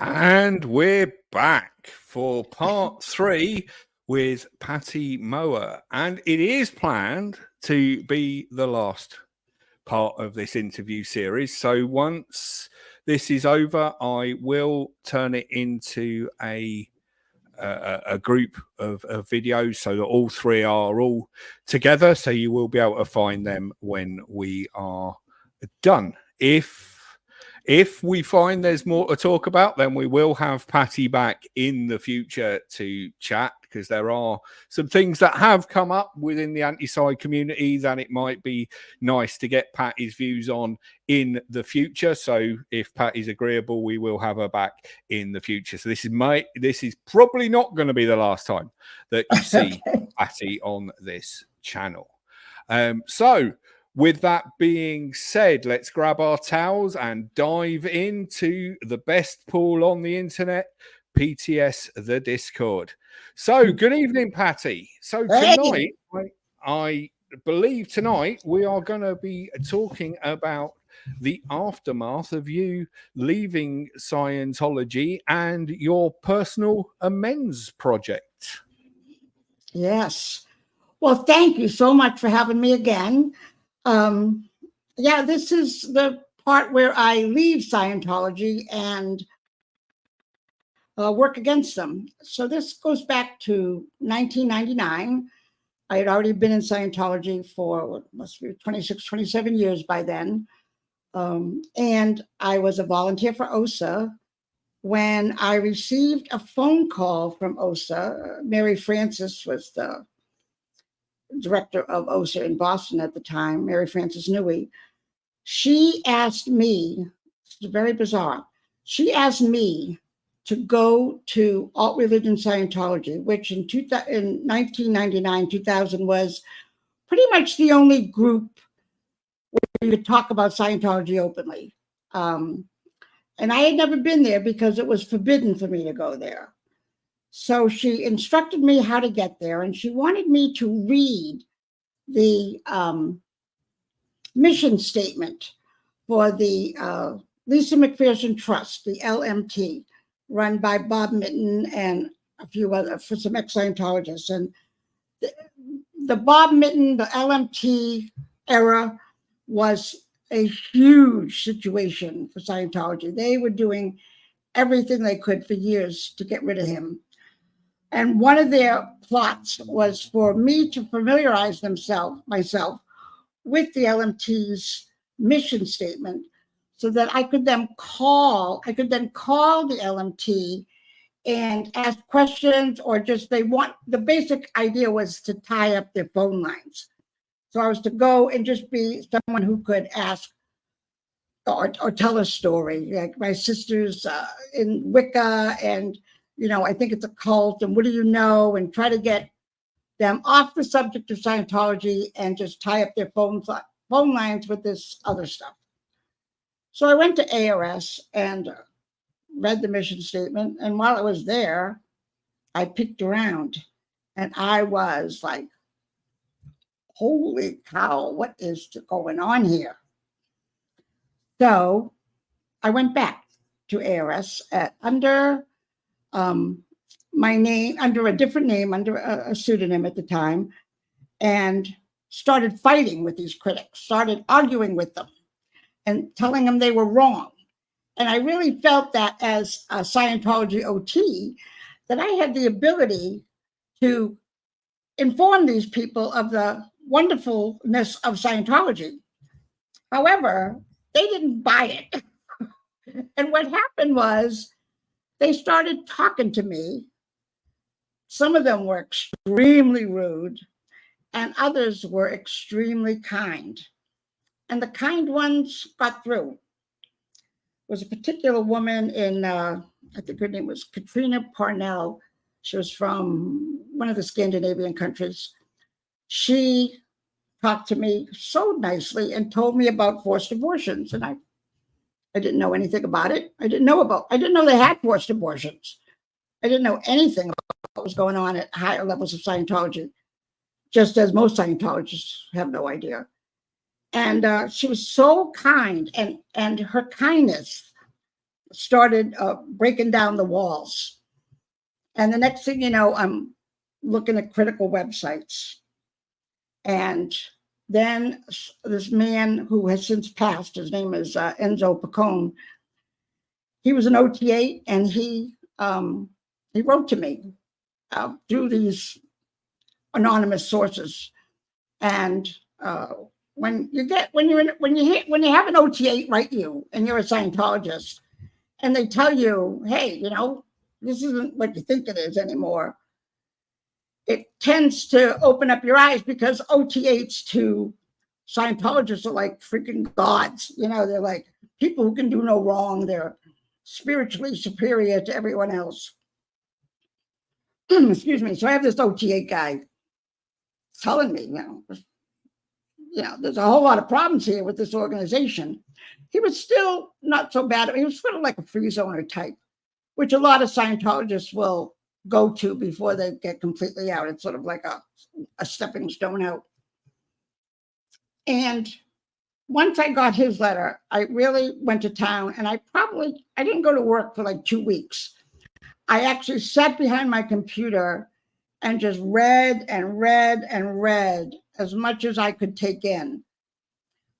And we're back for part 3 with Patty Moher. And it is planned to be the last part of this interview series. So once this is over, I will turn it into a group of videos so that all three are all together. So you will be able to find them when we are done. If we find there's more to talk about, then we will have Patty back in the future to chat, because there are some things that have come up within the anti-Sci community that it might be nice to get Patty's views on in the future. So if Patty's agreeable, we will have her back in the future. So this is probably not going to be the last time that you see Patty on this channel. So with that being said, let's grab our towels and dive into the best pool on the internet, PTS, the Discord. So good evening, Patty. So tonight, I believe tonight we are going to be talking about the aftermath of you leaving Scientology and your personal amends project. Yes. Well, thank you so much for having me again. Yeah, this is the part where I leave Scientology and work against them. So this goes back to 1999. I had already been in Scientology for must be 26, 27 years by then. And I was a volunteer for OSA when I received a phone call from OSA. Mary Frances was the director of OSA in Boston at the time, Mary Frances Newey. She asked me, it's very bizarre, she asked me to go to Alt Religion Scientology, which in 1999, 2000 was pretty much the only group where you could talk about Scientology openly. And I had never been there because it was forbidden for me to go there. So she instructed me how to get there, and she wanted me to read the mission statement for the Lisa McPherson Trust, the LMT, run by Bob Mitten and a few other, for some ex-Scientologists. And the Bob Mitten, the LMT era was a huge situation for Scientology. They were doing everything they could for years to get rid of him. And one of their plots was for me to familiarize myself with the LMT's mission statement, so that I could then call the LMT and ask questions, or just the basic idea was to tie up their phone lines. So I was to go and just be someone who could ask or tell a story. Like my sister's in Wicca, and I think it's a cult, and what do you know? And try to get them off the subject of Scientology and just tie up their phone lines with this other stuff. So I went to ARS and read the mission statement. And while I was there, I picked around, and I was like, holy cow, what is going on here? So I went back to ARS under my name, under a different name, under a pseudonym at the time, and started fighting with these critics, started arguing with them and telling them they were wrong. And I really felt that as a Scientology OT, that I had the ability to inform these people of the wonderfulness of Scientology. However, they didn't buy it. And what happened was they started talking to me. Some of them were extremely rude, and others were extremely kind. And the kind ones got through. There was a particular woman in, I think her name was Katrina Parnell. She was from one of the Scandinavian countries. She talked to me so nicely and told me about forced abortions. And I didn't know anything about it. I didn't know they had forced abortions. I didn't know anything about what was going on at higher levels of Scientology, just as most Scientologists have no idea. And she was so kind, and her kindness started breaking down the walls. And the next thing you know, I'm looking at critical websites. And then this man who has since passed, his name is Enzo Picone. He was an OTA, and he wrote to me through these anonymous sources. And when you have an OTA write you, and you're a Scientologist, and they tell you, hey, you know, this isn't what you think it is anymore, it tends to open up your eyes, because OTAs to Scientologists are like freaking gods. You know, they're like people who can do no wrong. They're spiritually superior to everyone else. Excuse me. So I have this OTA guy telling me, you know, there's a whole lot of problems here with this organization. He was still not so bad. He was sort of like a free zoner type, which a lot of Scientologists will go to before they get completely out. It's sort of like a stepping stone out. And once I got his letter, I really went to town, and I didn't go to work for like 2 weeks. I actually sat behind my computer and just read and read and read as much as I could take in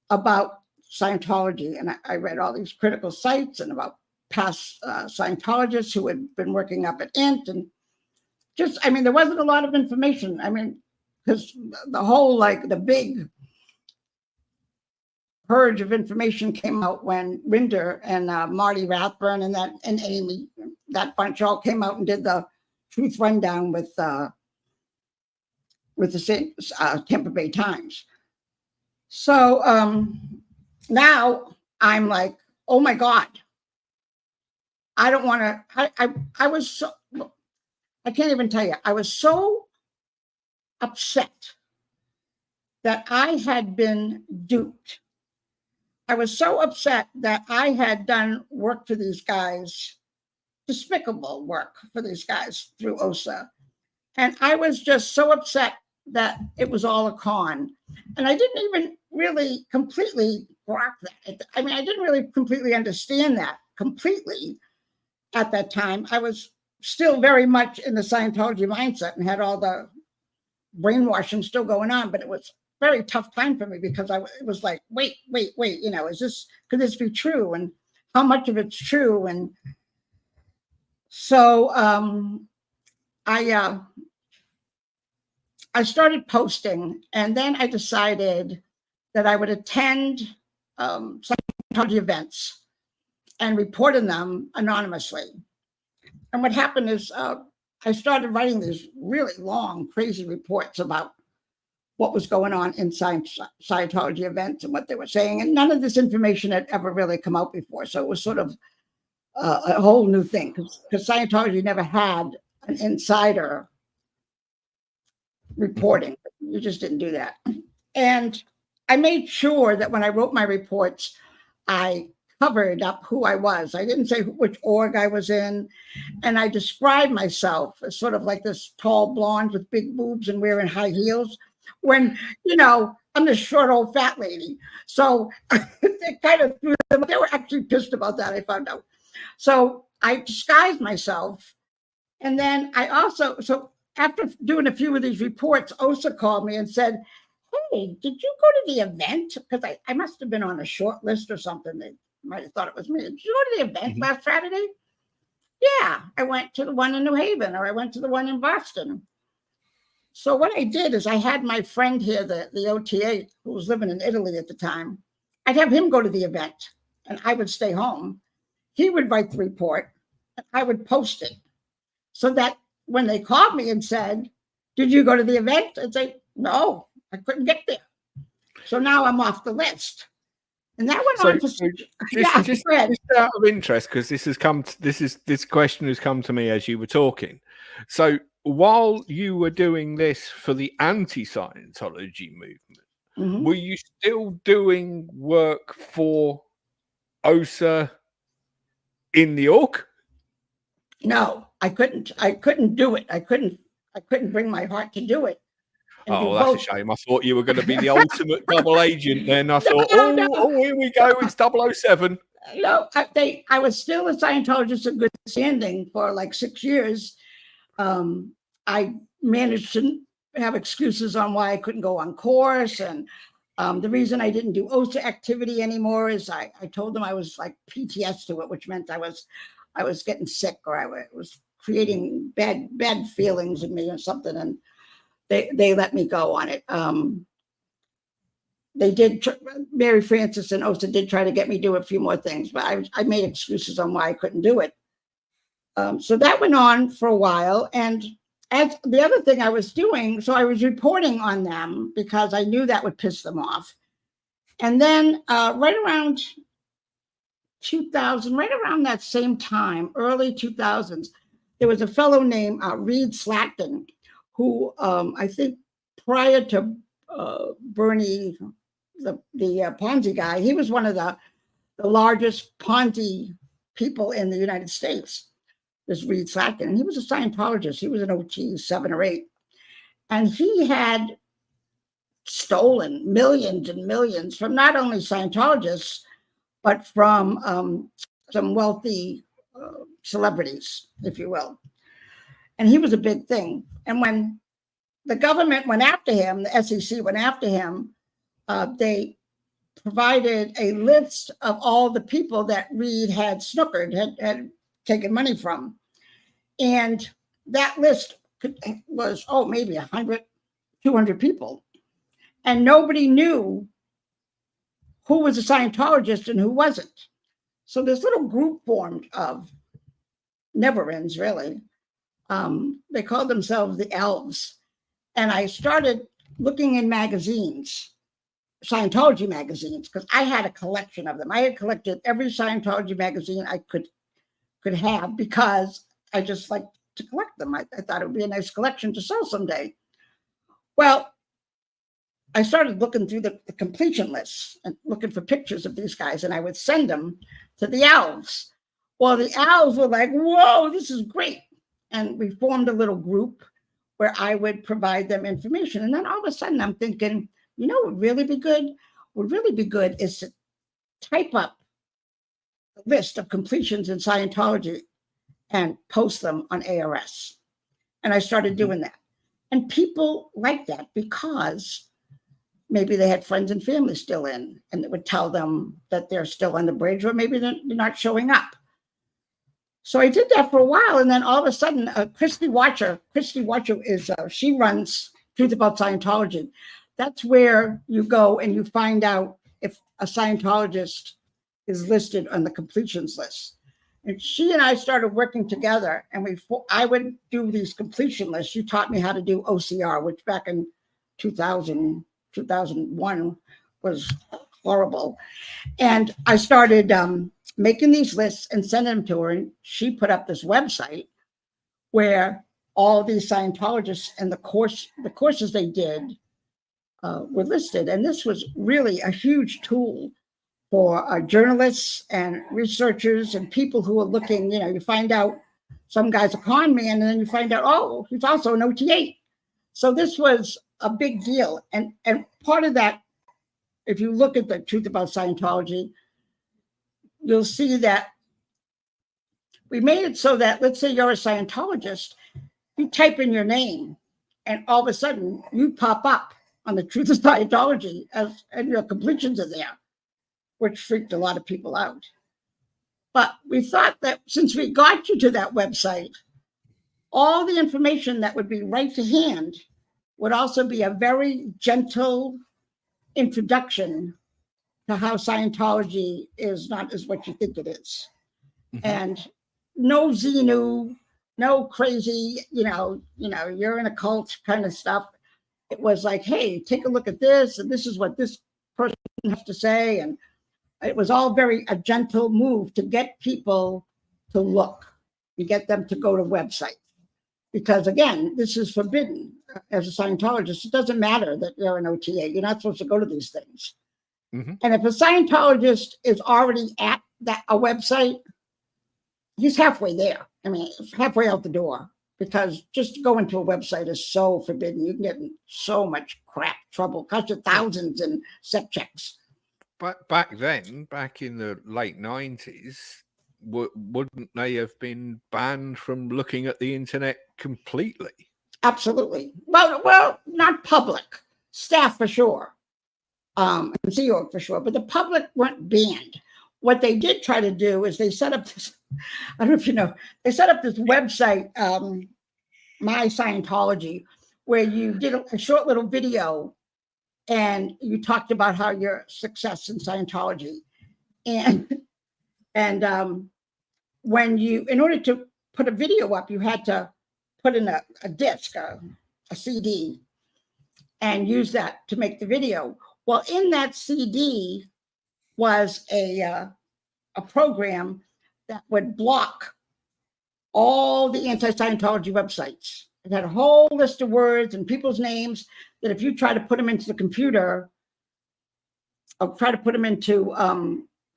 about Scientology. And I read all these critical sites and about past Scientologists who had been working up at INT. And just, I mean, there wasn't a lot of information. I mean, because the whole, like, the big purge of information came out when Rinder and Marty Rathburn and Amy, that bunch all came out and did the truth rundown with the Tampa Bay Times. So now I'm like, oh my God, I don't want to. I was so, I can't even tell you. I was so upset that I had been duped. I was so upset that I had done work for these guys, despicable work for these guys through OSA. And I was just so upset that it was all a con. And I didn't even really completely grok that. I mean, I didn't really completely understand that completely at that time. I was still very much in the Scientology mindset and had all the brainwashing still going on, but it was a very tough time for me, because it was like, wait, you know, could this be true? And how much of it's true? And so I started posting, and then I decided that I would attend Scientology events and report on them anonymously. And what happened is I started writing these really long, crazy reports about what was going on in Scientology events and what they were saying. And none of this information had ever really come out before. So it was sort of a whole new thing, because Scientology never had an insider reporting. You just didn't do that. And I made sure that when I wrote my reports, I covered up who I was. I didn't say which org I was in. And I described myself as sort of like this tall blonde with big boobs and wearing high heels, when, you know, I'm this short old fat lady. So it kind of threw them. They were actually pissed about that, I found out. So I disguised myself. And then so after doing a few of these reports, OSA called me and said, hey, did you go to the event? Because I must have been on a short list or something. They might have thought it was me. Did you go to the event last Saturday? Yeah, I went to the one in New Haven, or I went to the one in Boston. So what I did is I had my friend here, the OTA, who was living in Italy at the time. I'd have him go to the event, and I would stay home. He would write the report, and I would post it, so that when they called me and said, did you go to the event? I'd say, no, I couldn't get there. So now I'm off the list. And that went on for just out of interest, because this question has come to me as you were talking. So while you were doing this for the anti-Scientology movement, were you still doing work for OSA in the org? No, I couldn't do it. I couldn't bring my heart to do it. Oh, that's a shame. I thought you were going to be the ultimate double agent then. I thought, oh, here we go. It's 007. I was still a Scientologist in good standing for like 6 years. I managed to have excuses on why I couldn't go on course. And the reason I didn't do OSA activity anymore is I told them I was like PTS to it, which meant I was getting sick, or I was creating bad feelings in me or something. And they let me go on it. They did, Mary Frances and OSA did try to get me to do a few more things, but I made excuses on why I couldn't do it. So that went on for a while. And as the other thing I was doing, so I was reporting on them because I knew that would piss them off. And then right around 2000, right around that same time, early 2000s, there was a fellow named Reed Slatkin, who I think prior to Bernie, the Ponzi guy, he was one of the largest Ponzi people in the United States, this Reed Slatkin. And he was a Scientologist. He was an OT 7 or 8. And he had stolen millions and millions from not only Scientologists, but from some wealthy celebrities, if you will. And he was a big thing. And when the government went after him, the SEC went after him, they provided a list of all the people that Reed had snookered, had taken money from. And that list was, maybe 100, 200 people. And nobody knew who was a Scientologist and who wasn't. So this little group formed of never ends, really. They called themselves the Elves. And I started looking in magazines, Scientology magazines, because I had a collection of them. I had collected every Scientology magazine I could have because I just liked to collect them. I thought it would be a nice collection to sell someday. Well, I started looking through the completion lists and looking for pictures of these guys, and I would send them to the Elves. Well, the Elves were like, whoa, this is great. And we formed a little group where I would provide them information. And then all of a sudden I'm thinking, you know what would really be good? What would really be good is to type up a list of completions in Scientology and post them on ARS. And I started doing that. And people liked that because maybe they had friends and family still in, and it would tell them that they're still on the bridge, or maybe they're not showing up. So I did that for a while, and then all of a sudden, Christy Watcher is, she runs Truth About Scientology. That's where you go and you find out if a Scientologist is listed on the completions list. And she and I started working together, and I would do these completion lists. She taught me how to do OCR, which back in 2000, 2001 was horrible. And I started making these lists and sending them to her. And she put up this website where all these Scientologists and the courses they did were listed. And this was really a huge tool for journalists and researchers and people who are looking. You find out some guy's a con man, and then you find out, he's also an OT8. So this was a big deal. And part of that, if you look at the Truth About Scientology, you'll see that we made it so that, let's say you're a Scientologist, you type in your name, and all of a sudden you pop up on the Truth of Scientology and your completions are there, which freaked a lot of people out. But we thought that since we got you to that website, all the information that would be right to hand would also be a very gentle introduction to how Scientology is not as what you think it is. Mm-hmm. And no Xenu, no crazy, you're in a cult kind of stuff. It was like, hey, take a look at this, and this is what this person has to say. And it was all a gentle move to get people to look, to get them to go to websites. Because again, this is forbidden as a Scientologist. It doesn't matter that you're an OTA. You're not supposed to go to these things. Mm-hmm. And if a Scientologist is already at a website, he's halfway there. I mean, halfway out the door, because just going to a website is so forbidden. You can get in so much crap trouble, cost you thousands in SEC checks. back then, back in the late 90s, wouldn't they have been banned from looking at the internet completely? Absolutely. Well, not public. Staff for sure. And Sea Org for sure. But the public weren't banned. What they did try to do is they set up this, I don't know if you know, they set up this website, My Scientology, where you did a short little video and you talked about how your success in Scientology. And when you, in order to put a video up, you had to put in a disc, a CD, and use that to make the video. Well, in that CD was a program that would block all the anti-Scientology websites. It had a whole list of words and people's names that if you try to put them into the computer or try to put them into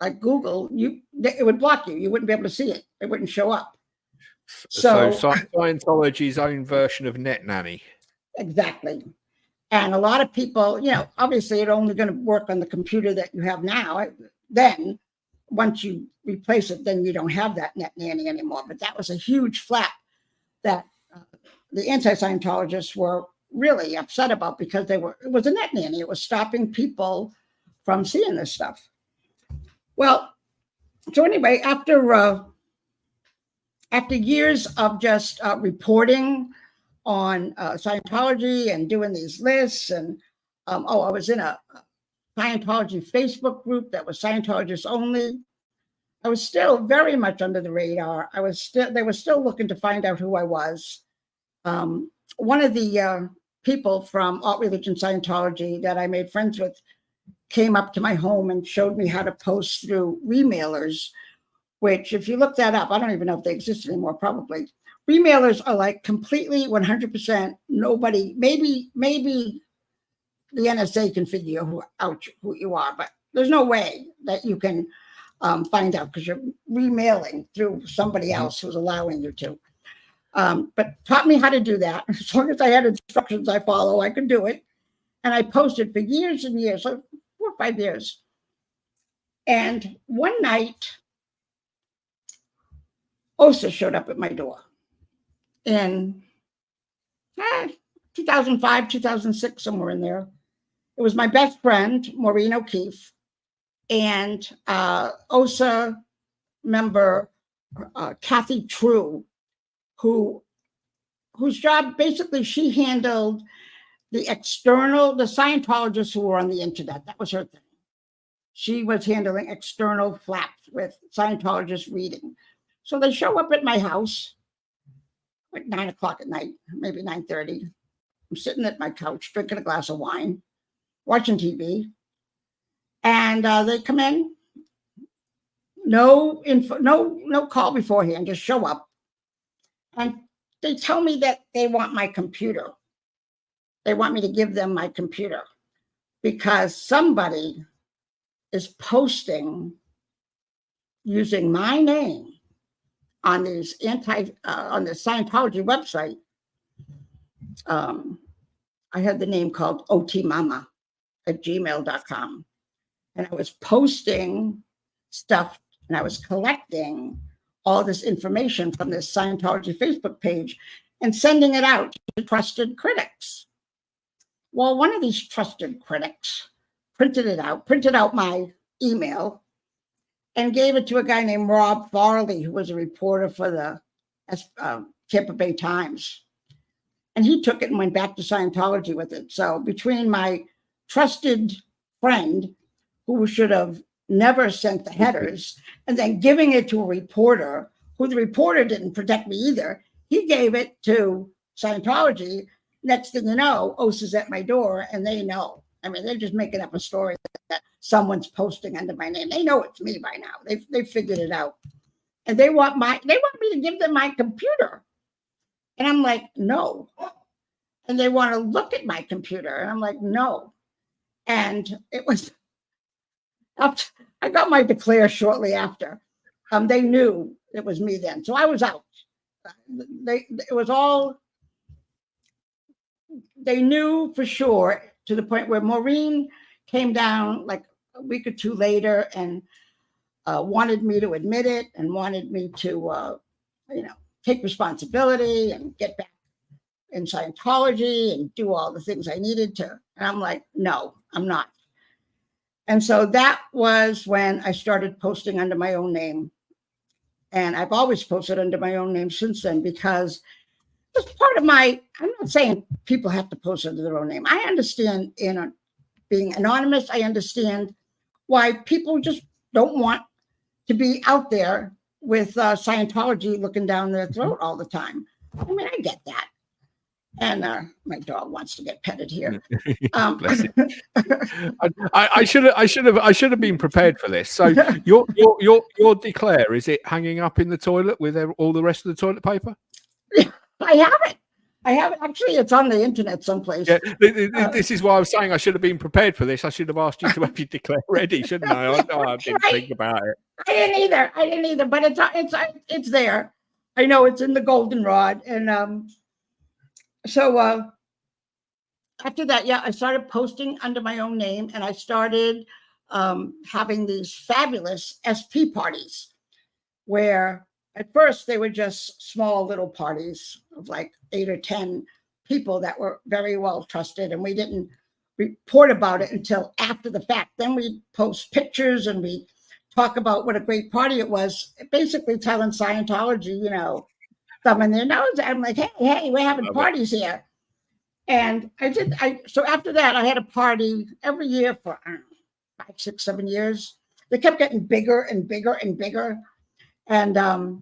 like Google, it would block you. You wouldn't be able to see it. It wouldn't show up. So Scientology's own version of Net Nanny. Exactly. And a lot of people, obviously it's only going to work on the computer that you have now. Then once you replace it, then you don't have that Net Nanny anymore. But that was a huge flap that the anti-Scientologists were really upset about because it was a Net Nanny. It was stopping people from seeing this stuff. Well, so anyway, after years of just reporting on Scientology and doing these lists, and I was in a Scientology Facebook group that was Scientologists only. I was still very much under the radar. They were still looking to find out who I was. One of the people from Alt Religion Scientology that I made friends with came up to my home and showed me how to post through remailers, which if you look that up, I don't even know if they exist anymore, probably. Remailers are like completely 100% nobody, maybe the NSA can figure out who you are, but there's no way that you can find out because you're remailing through somebody else who's allowing you to. But taught me how to do that. As long as I had instructions I follow, I could do it. And I posted for years and years, like 4 or 5 years. And one night, OSA showed up at my door in 2005, 2006, somewhere in there. It was my best friend, Maureen O'Keefe, and OSA member, Kathy True, whose job, basically, she handled the Scientologists who were on the internet. That was her thing. She was handling external flaps with Scientologists reading. So they show up at my house, like 9 o'clock at night, maybe 9:30. I'm sitting at my couch, drinking a glass of wine, watching TV. And they come in, no info, no call beforehand, just show up. And they tell me that they want my computer. They want me to give them my computer because somebody is posting using my name on these on the Scientology website. I had the name called otmama@gmail.com. And I was posting stuff and I was collecting all this information from this Scientology Facebook page and sending it out to trusted critics. Well, one of these trusted critics printed out my email and gave it to a guy named Rob Farley, who was a reporter for the Tampa Bay Times. And he took it and went back to Scientology with it. So between my trusted friend, who should have never sent the headers, and then giving it to a reporter, who the reporter didn't protect me either, he gave it to Scientology. Next thing you know, OSA's at my door, and they know. I mean, they're just making up a story that someone's posting under my name. They know it's me by now. They've figured it out. And they want me to give them my computer. And I'm like, no. And they want to look at my computer. And I'm like, no. And it was, I got my declare shortly after. They knew it was me then. So I was out. They knew for sure, to the point where Maureen came down like a week or two later and wanted me to admit it and wanted me to, take responsibility and get back in Scientology and do all the things I needed to. And I'm like, no, I'm not. And so that was when I started posting under my own name. And I've always posted under my own name since then, because it's part of I'm not saying people have to post under their own name. I understand being anonymous. I understand why people just don't want to be out there with Scientology looking down their throat all the time. I mean, I get that. And my dog wants to get petted here. I should have been prepared for this. So your declare, is it hanging up in the toilet with all the rest of the toilet paper? I have it. Actually, it's on the internet someplace. Yeah, this is why I was saying I should have been prepared for this. I should have asked you to have your declare ready, shouldn't I? I didn't think about it. I didn't either. But it's there. I know it's in the goldenrod, and so after that, I started posting under my own name, and I started having these fabulous SP parties, where at first they were just small little parties of like 8 or 10 people that were very well trusted, and we didn't report about it until after the fact. Then we post pictures and we talk about what a great party it was, basically telling Scientology, thumbing their nose. I'm like, hey, we're having parties here. And so after that, I had a party every year for 5, 6, 7 years. They kept getting bigger and bigger and bigger. And I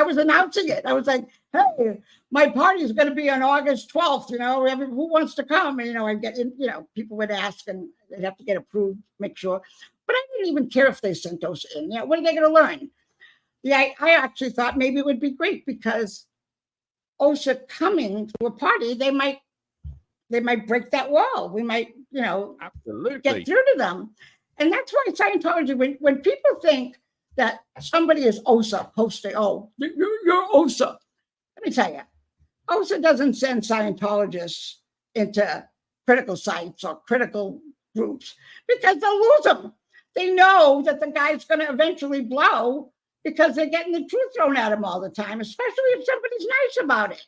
was announcing it. I was like, hey, my party is going to be on August 12th, who wants to come? And, I get in, people would ask and they'd have to get approved, make sure. But I didn't even care if they sent those in. What are they going to learn? I actually thought maybe it would be great, because OSA coming to a party, they might break that wall. We might, absolutely get through to them. And that's why Scientology, when people think that somebody is OSA posting, you're OSA. Let me tell you, OSA doesn't send Scientologists into critical sites or critical groups, because they'll lose them. They know that the guy's going to eventually blow, because they're getting the truth thrown at them all the time, especially if somebody's nice about it.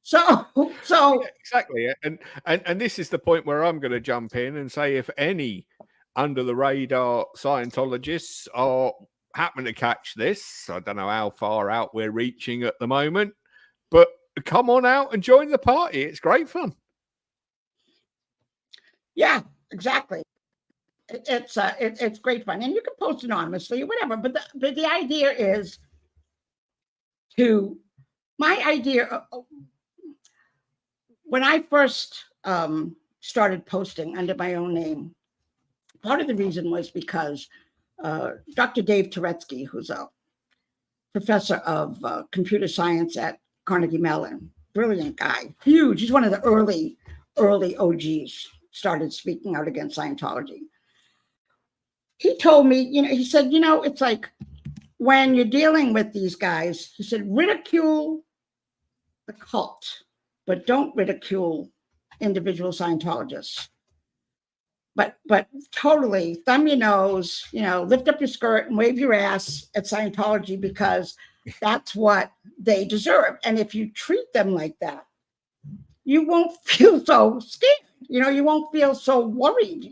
So yeah, exactly. And this is the point where I'm going to jump in and say, if any under the radar Scientologists are happen to catch this, I don't know how far out we're reaching at the moment, but come on out and join the party. It's great fun. Yeah, exactly. It's great fun, and you can post anonymously or whatever. But the idea is when I first started posting under my own name, part of the reason was because Dr. Dave Turetsky, who's a professor of computer science at Carnegie Mellon, brilliant guy, huge. He's one of the early OGs, started speaking out against Scientology. He told me, he said, it's like when you're dealing with these guys, he said, ridicule the cult, but don't ridicule individual Scientologists. But totally thumb your nose, lift up your skirt and wave your ass at Scientology, because that's what they deserve. And if you treat them like that, you won't feel so scared. You won't feel so worried.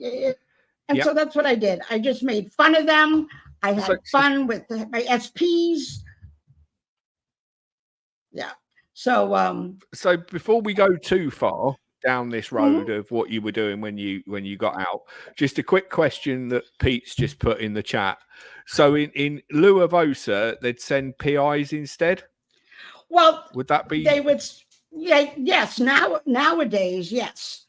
And so that's what I did. I just made fun of them. I had fun with my SPs. Yeah. So before we go too far down this road of what you were doing when you got out, just a quick question that Pete's just put in the chat. So in lieu of OSA, they'd send PIs instead? Well, would that be? They would. Yes. Nowadays, yes.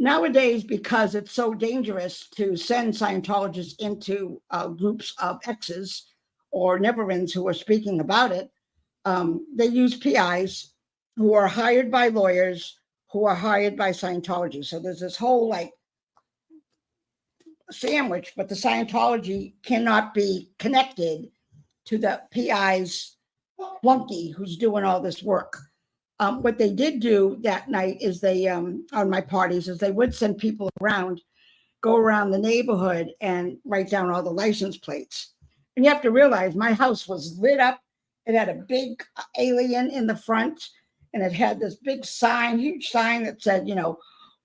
Nowadays, because it's so dangerous to send Scientologists into groups of exes or never-ends who are speaking about it, they use PIs who are hired by lawyers who are hired by Scientology. So there's this whole sandwich, but the Scientology cannot be connected to the PI's flunky who's doing all this work. What they did do that night is they, on my parties, is they would send people around go around the neighborhood and write down all the license plates. And you have to realize my house was lit up. It had a big alien in the front, and it had this big sign, huge sign that said,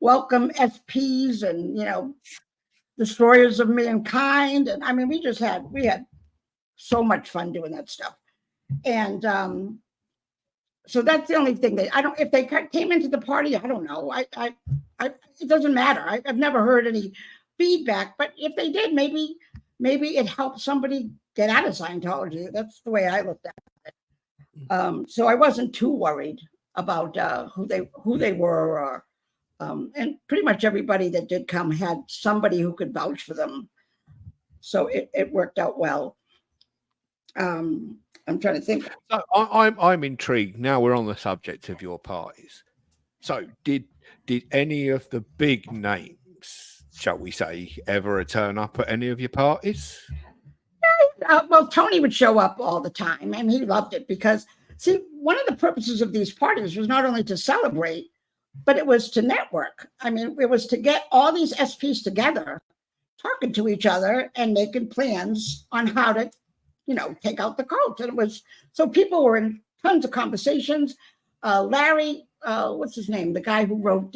welcome SPs and, destroyers of mankind. And I mean, we had so much fun doing that stuff. And so that's the only thing if they came into the party, I don't know. It doesn't matter. I've never heard any feedback, but if they did, maybe it helped somebody get out of Scientology. That's the way I looked at it. So I wasn't too worried about who they were, or, and pretty much everybody that did come had somebody who could vouch for them. So it worked out well. I'm trying to think. So I'm intrigued. Now we're on the subject of your parties. So did any of the big names, shall we say, ever turn up at any of your parties? Well, Tony would show up all the time, and he loved it because, see, one of the purposes of these parties was not only to celebrate, but it was to network. I mean, it was to get all these SPs together, talking to each other and making plans on how to, take out the cult. And it was, so people were in tons of conversations. Larry, what's his name? The guy who wrote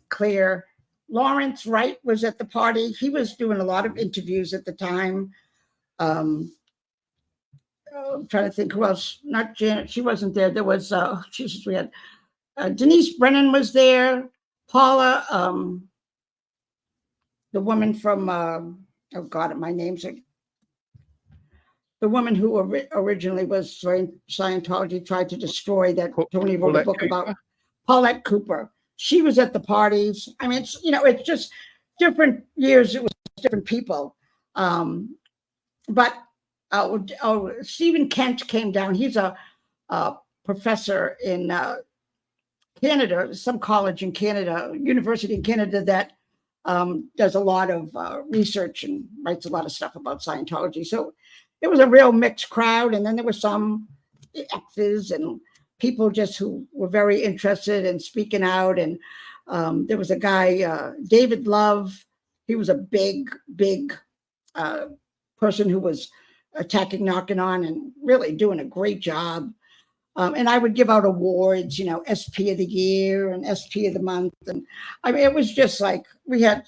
Clear, Lawrence Wright was at the party. He was doing a lot of interviews at the time. I'm trying to think who else. Not Janet. She wasn't there. There was, we had Denise Brennan was there. Paula, the woman from, oh God, my name's the woman who originally was Scientology, tried to destroy that. Tony wrote a book about. Paulette Cooper. She was at the parties. I mean, it's just different years. It was different people. But Stephen Kent came down. He's a professor in Canada, some college in Canada, university in Canada that does a lot of research and writes a lot of stuff about Scientology. So it was a real mixed crowd. And then there were some exes and people just who were very interested in speaking out. And there was a guy, David Love. He was a big person who was attacking, knocking on, and really doing a great job. And I would give out awards, SP of the year and SP of the month. And I mean, it was just like it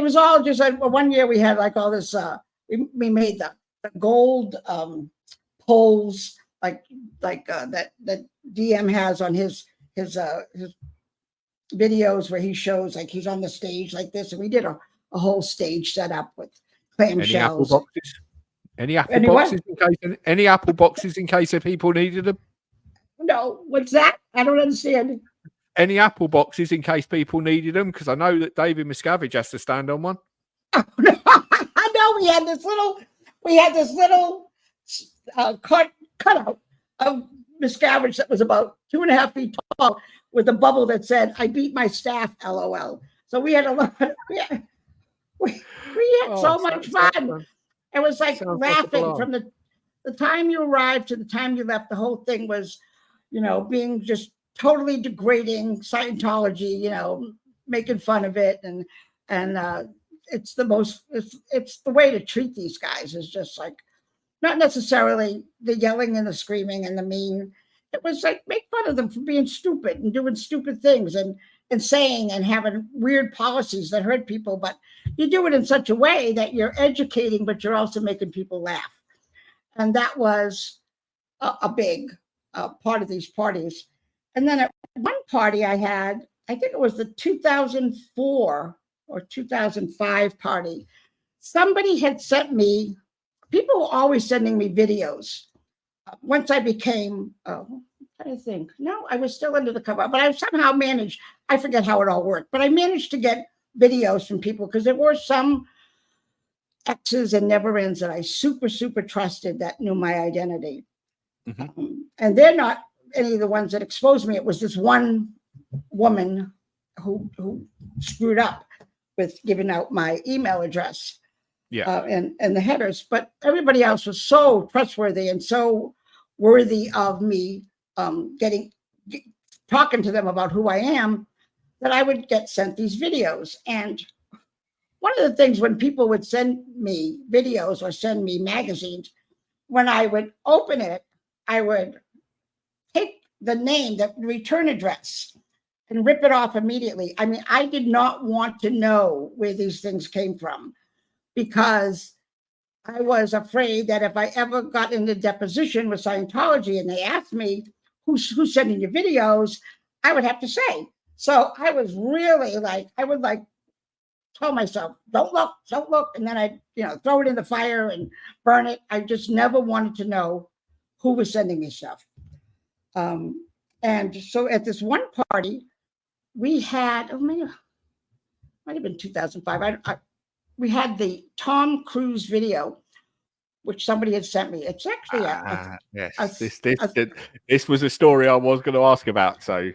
was all just like, one year we had like all this, we made the gold poles like that DM has on his videos where he shows like he's on the stage like this. And we did a whole stage set up with clamshells. Any apple boxes in case if people needed them? No, what's that? I don't understand. Any apple boxes in case people needed them? Because I know that David Miscavige has to stand on one. Oh, no. I know we had this little cutout of Miscavige that was about 2.5 feet tall with a bubble that said, "I beat my staff, LOL." So we had a lot. We had so much fun. It was like laughing from the time you arrived to the time you left. The whole thing was, being just totally degrading Scientology, making fun of it. And it's the way to treat these guys is just like, not necessarily the yelling and the screaming and the mean. It was like, make fun of them for being stupid and doing stupid things and saying and having weird policies that hurt people, but you do it in such a way that you're educating, but you're also making people laugh. And that was a big part of these parties. And then at one party I had, I think it was the 2004 or 2005 party, somebody had sent me, people were always sending me videos. Once I became, I think, no, I was still under the cover, but I somehow managed, I forget how it all worked, but I managed to get videos from people because there were some exes and never ends that I super trusted that knew my identity. Mm-hmm. And they're not any of the ones that exposed me. It was this one woman who screwed up with giving out my email address and the headers, but everybody else was so trustworthy and so worthy of me talking to them about who I am, that I would get sent these videos. And one of the things when people would send me videos or send me magazines, when I would open it, I would take the name, the return address, and rip it off immediately. I mean, I did not want to know where these things came from, because I was afraid that if I ever got in the deposition with Scientology and they asked me who's sending you videos, I would have to say. So I was really like, I would like tell myself, don't look. And then I'd, throw it in the fire and burn it. I just never wanted to know who was sending me stuff. And so at this one party, we had, might have been 2005. We had the Tom Cruise video, which somebody had sent me. It's actually this was a story I was going to ask about. So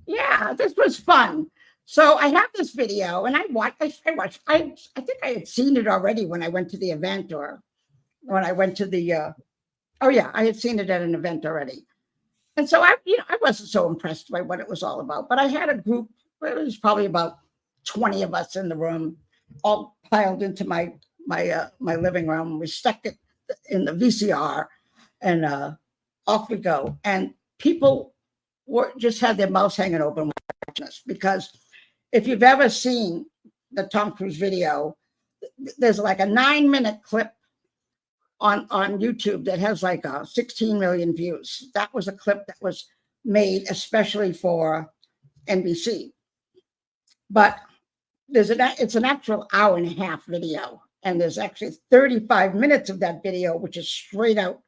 yeah, this was fun. So I have this video, and I think I had seen it already when I went to the event, or when I went to the. I had seen it at an event already, and so I wasn't so impressed by what it was all about. But I had a group. It was probably about 20 of us in the room, all piled into my living room. We stuck it in the VCR, and off we go. And people just had their mouths hanging open watching us, because if you've ever seen the Tom Cruise video, there's like a 9-minute clip on YouTube that has like 16 million views. That was a clip that was made especially for NBC. But it's an actual 1.5-hour video, and there's actually 35 minutes of that video, which is straight out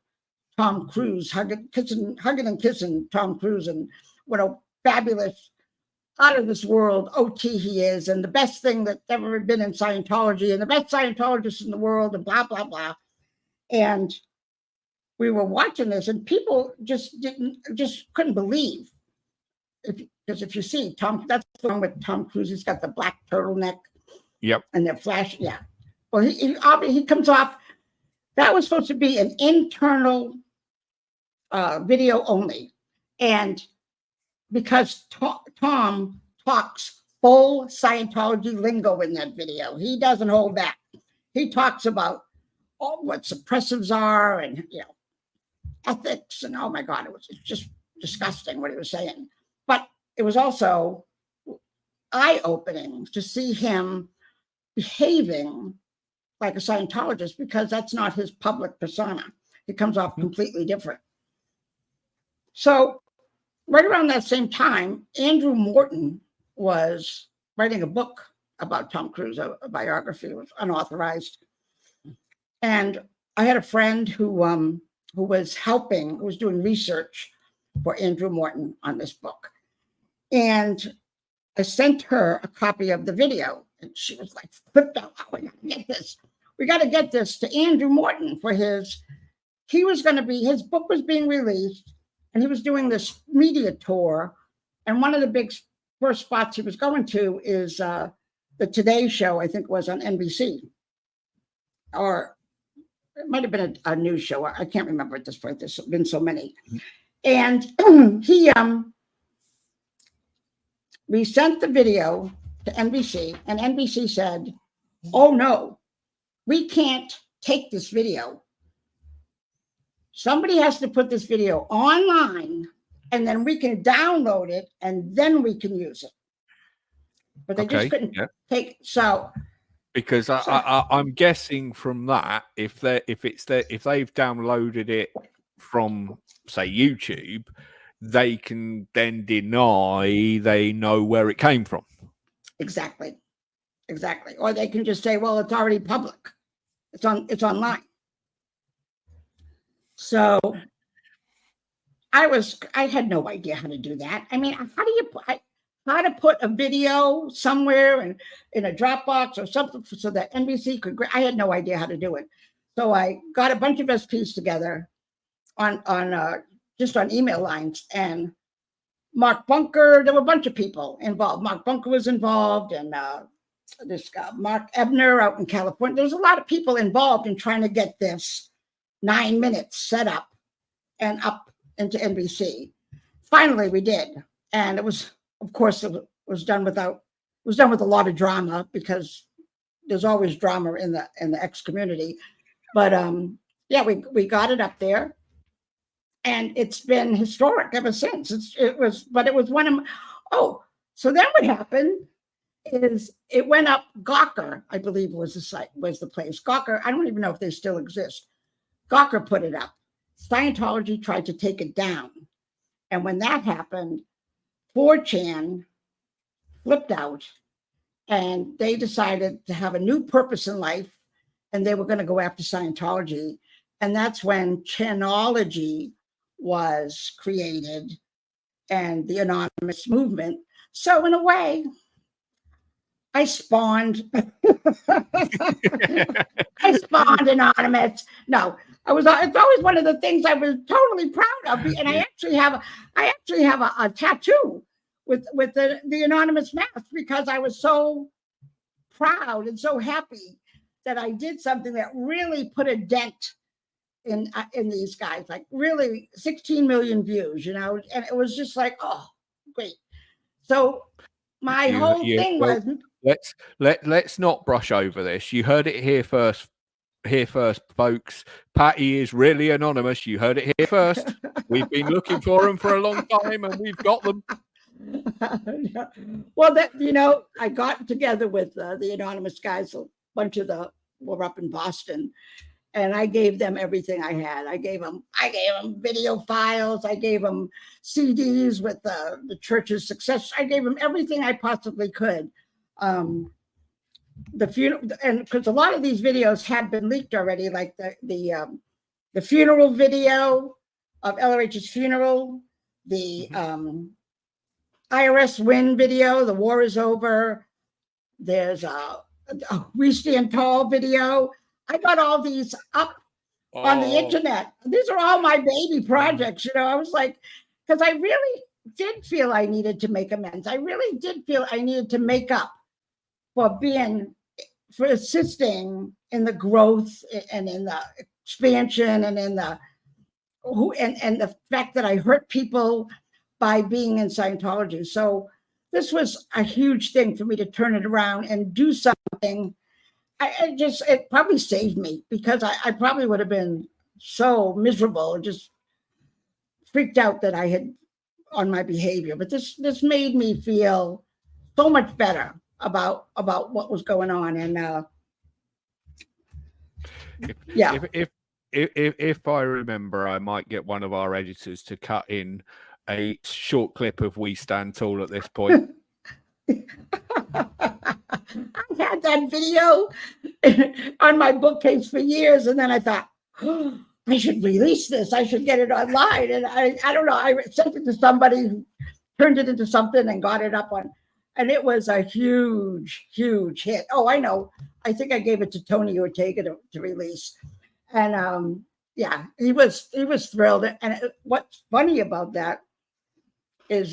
Tom Cruise hugging and kissing Tom Cruise, and what a fabulous, out of this world OT he is, and the best thing that's ever been in Scientology, and the best Scientologist in the world, and blah blah blah. And we were watching this, and people just couldn't believe. Because if you see Tom, that's the one with Tom Cruise. He's got the black turtleneck. Yep. And they're flashing. Yeah. Well, he comes off. That was supposed to be an internal video only, and because Tom talks full Scientology lingo in that video, he doesn't hold back. He talks about what suppressives are, and ethics, and oh my God, it's just disgusting what he was saying. But it was also eye-opening to see him behaving like a Scientologist, because that's not his public persona. It comes off completely different. So right around that same time, Andrew Morton was writing a book about Tom Cruise, a biography. It was unauthorized. And I had a friend who was doing research for Andrew Morton on this book. And I sent her a copy of the video, and she was like flipped out. Oh, we got to get this to Andrew Morton for his book was being released, and he was doing this media tour. And one of the big first spots he was going to is the Today Show, I think was on NBC. Or it might have been a news show. I can't remember at this point. There's been so many. And we sent the video to NBC, and NBC said, "Oh no, we can't take this video. Somebody has to put this video online, and then we can download it, and then we can use it." But they just couldn't take it. So because I'm guessing from that, if they've downloaded it from, say, YouTube, they can then deny they know where it came from. Exactly. Or they can just say, well, it's already public. It's online. So I had no idea how to do that. I mean, how to put a video somewhere in a Dropbox or something so that NBC could, I had no idea how to do it. So I got a bunch of SPs together on email lines, and Mark Bunker, there were a bunch of people involved. Mark Bunker was involved, and this guy, Mark Ebner out in California. There's a lot of people involved in trying to get this 9 minutes set up and up into NBC. Finally, we did. And it was, of course, was done with a lot of drama, because there's always drama in the X community. But yeah, we got it up there, and it's been historic ever since. It was one of so then what happened is it went up. Gawker, I believe, was the place. Gawker, I don't even know if they still exist. Gawker put it up. Scientology tried to take it down. And when that happened, 4chan flipped out, and they decided to have a new purpose in life, and they were going to go after Scientology. And that's when Chanology was created, and the anonymous movement. So in a way, I spawned anonymous. No, it's always one of the things I was totally proud of. And I actually have a tattoo with the anonymous mask, because I was so proud and so happy that I did something that really put a dent in these guys, like really 16 million views, and it was just like, oh, great. So my whole thing was, let's not brush over this. You heard it here first, folks. Patty is really anonymous. You heard it here first. We've been looking for them for a long time, and we've got them. Well, I got together with the anonymous guys. A bunch of them were up in Boston, and I gave them everything I had. I gave them video files. I gave them CDs with the church's success. I gave them everything I possibly could. The funeral, and because a lot of these videos had been leaked already, like the funeral video of LRH's funeral, the IRS win video, the war is over. There's a We Stand Tall video. I got all these up on the internet. These are all my baby projects. I was like, because I really did feel I needed to make amends. I really did feel I needed to make up for assisting in the growth and in the expansion and in the fact that I hurt people by being in Scientology. So this was a huge thing for me to turn it around and do something. It probably saved me, because I probably would have been so miserable, just freaked out that I had on my behavior. But this made me feel so much better about what was going on. And yeah. If I remember, I might get one of our editors to cut in a short clip of We Stand Tall at this point. I had that video on my bookcase for years, and then I thought, oh, I should release this. I should get it online. And I don't know. I sent it to somebody who turned it into something and got it up on, and it was a huge, huge hit. Oh, I know. I think I gave it to Tony Ortega to release, and yeah, he was thrilled. And what's funny about that is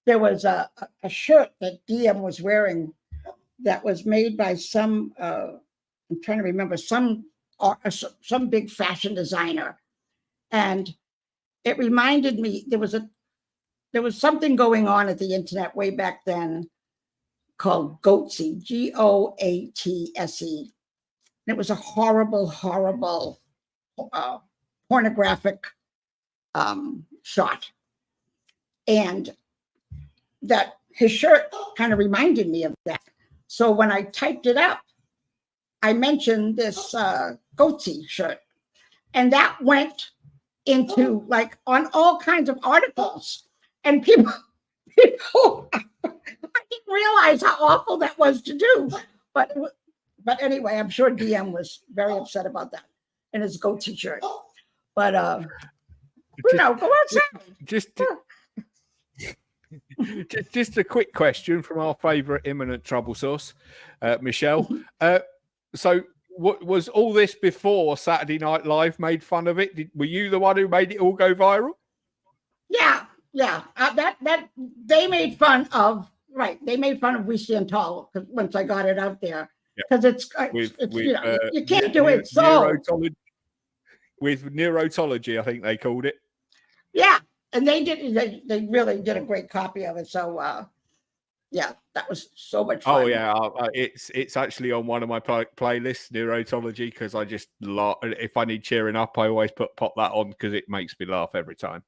there was a shirt that DM was wearing that was made by some, I'm trying to remember, some big fashion designer. And it reminded me, there was something going on at the internet way back then called Goatsy, Goatse. And it was a horrible, horrible pornographic shot. And that his shirt kind of reminded me of that. So when I typed it up, I mentioned this Goatsy shirt, and that went into like on all kinds of articles, and people I didn't realize how awful that was to do, but anyway, I'm sure DM was very upset about that in his Goatsy shirt. But go outside. Just a quick question from our favorite imminent trouble source, Michelle. So what was all this before Saturday Night Live made fun of it? Were you the one who made it all go viral? Yeah. That they made fun of. Right, they made fun of We Stand Tall once I got it out there, because it's you can't do it. So with neurotology, I think they called it. Yeah, and they really did a great copy of it. So yeah, that was so much fun. Oh yeah, it's actually on one of my playlists, Neurotology, because I just laugh. If I need cheering up, I always pop that on because it makes me laugh every time.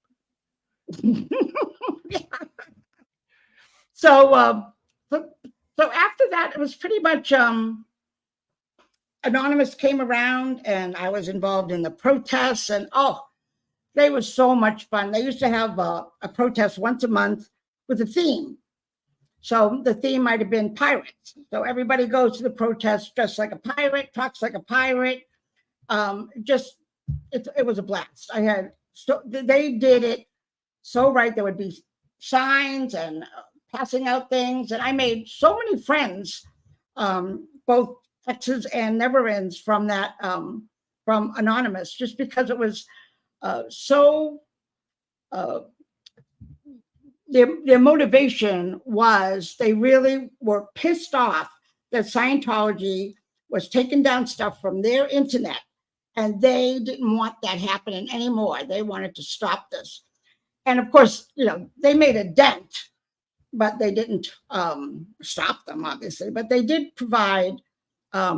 Yeah. So after that, it was pretty much Anonymous came around, and I was involved in the protests, and they were so much fun. They used to have a protest once a month with a theme. So the theme might have been pirates. So everybody goes to the protest dressed like a pirate, talks like a pirate. It was a blast. They did it so right. There would be signs and passing out things, and I made so many friends, both exes and never-ends from that, from Anonymous, just because it was so. Their motivation was they really were pissed off that Scientology was taking down stuff from their internet, and they didn't want that happening anymore. They wanted to stop this. And of course, they made a dent, but they didn't stop them, obviously. But they did provide a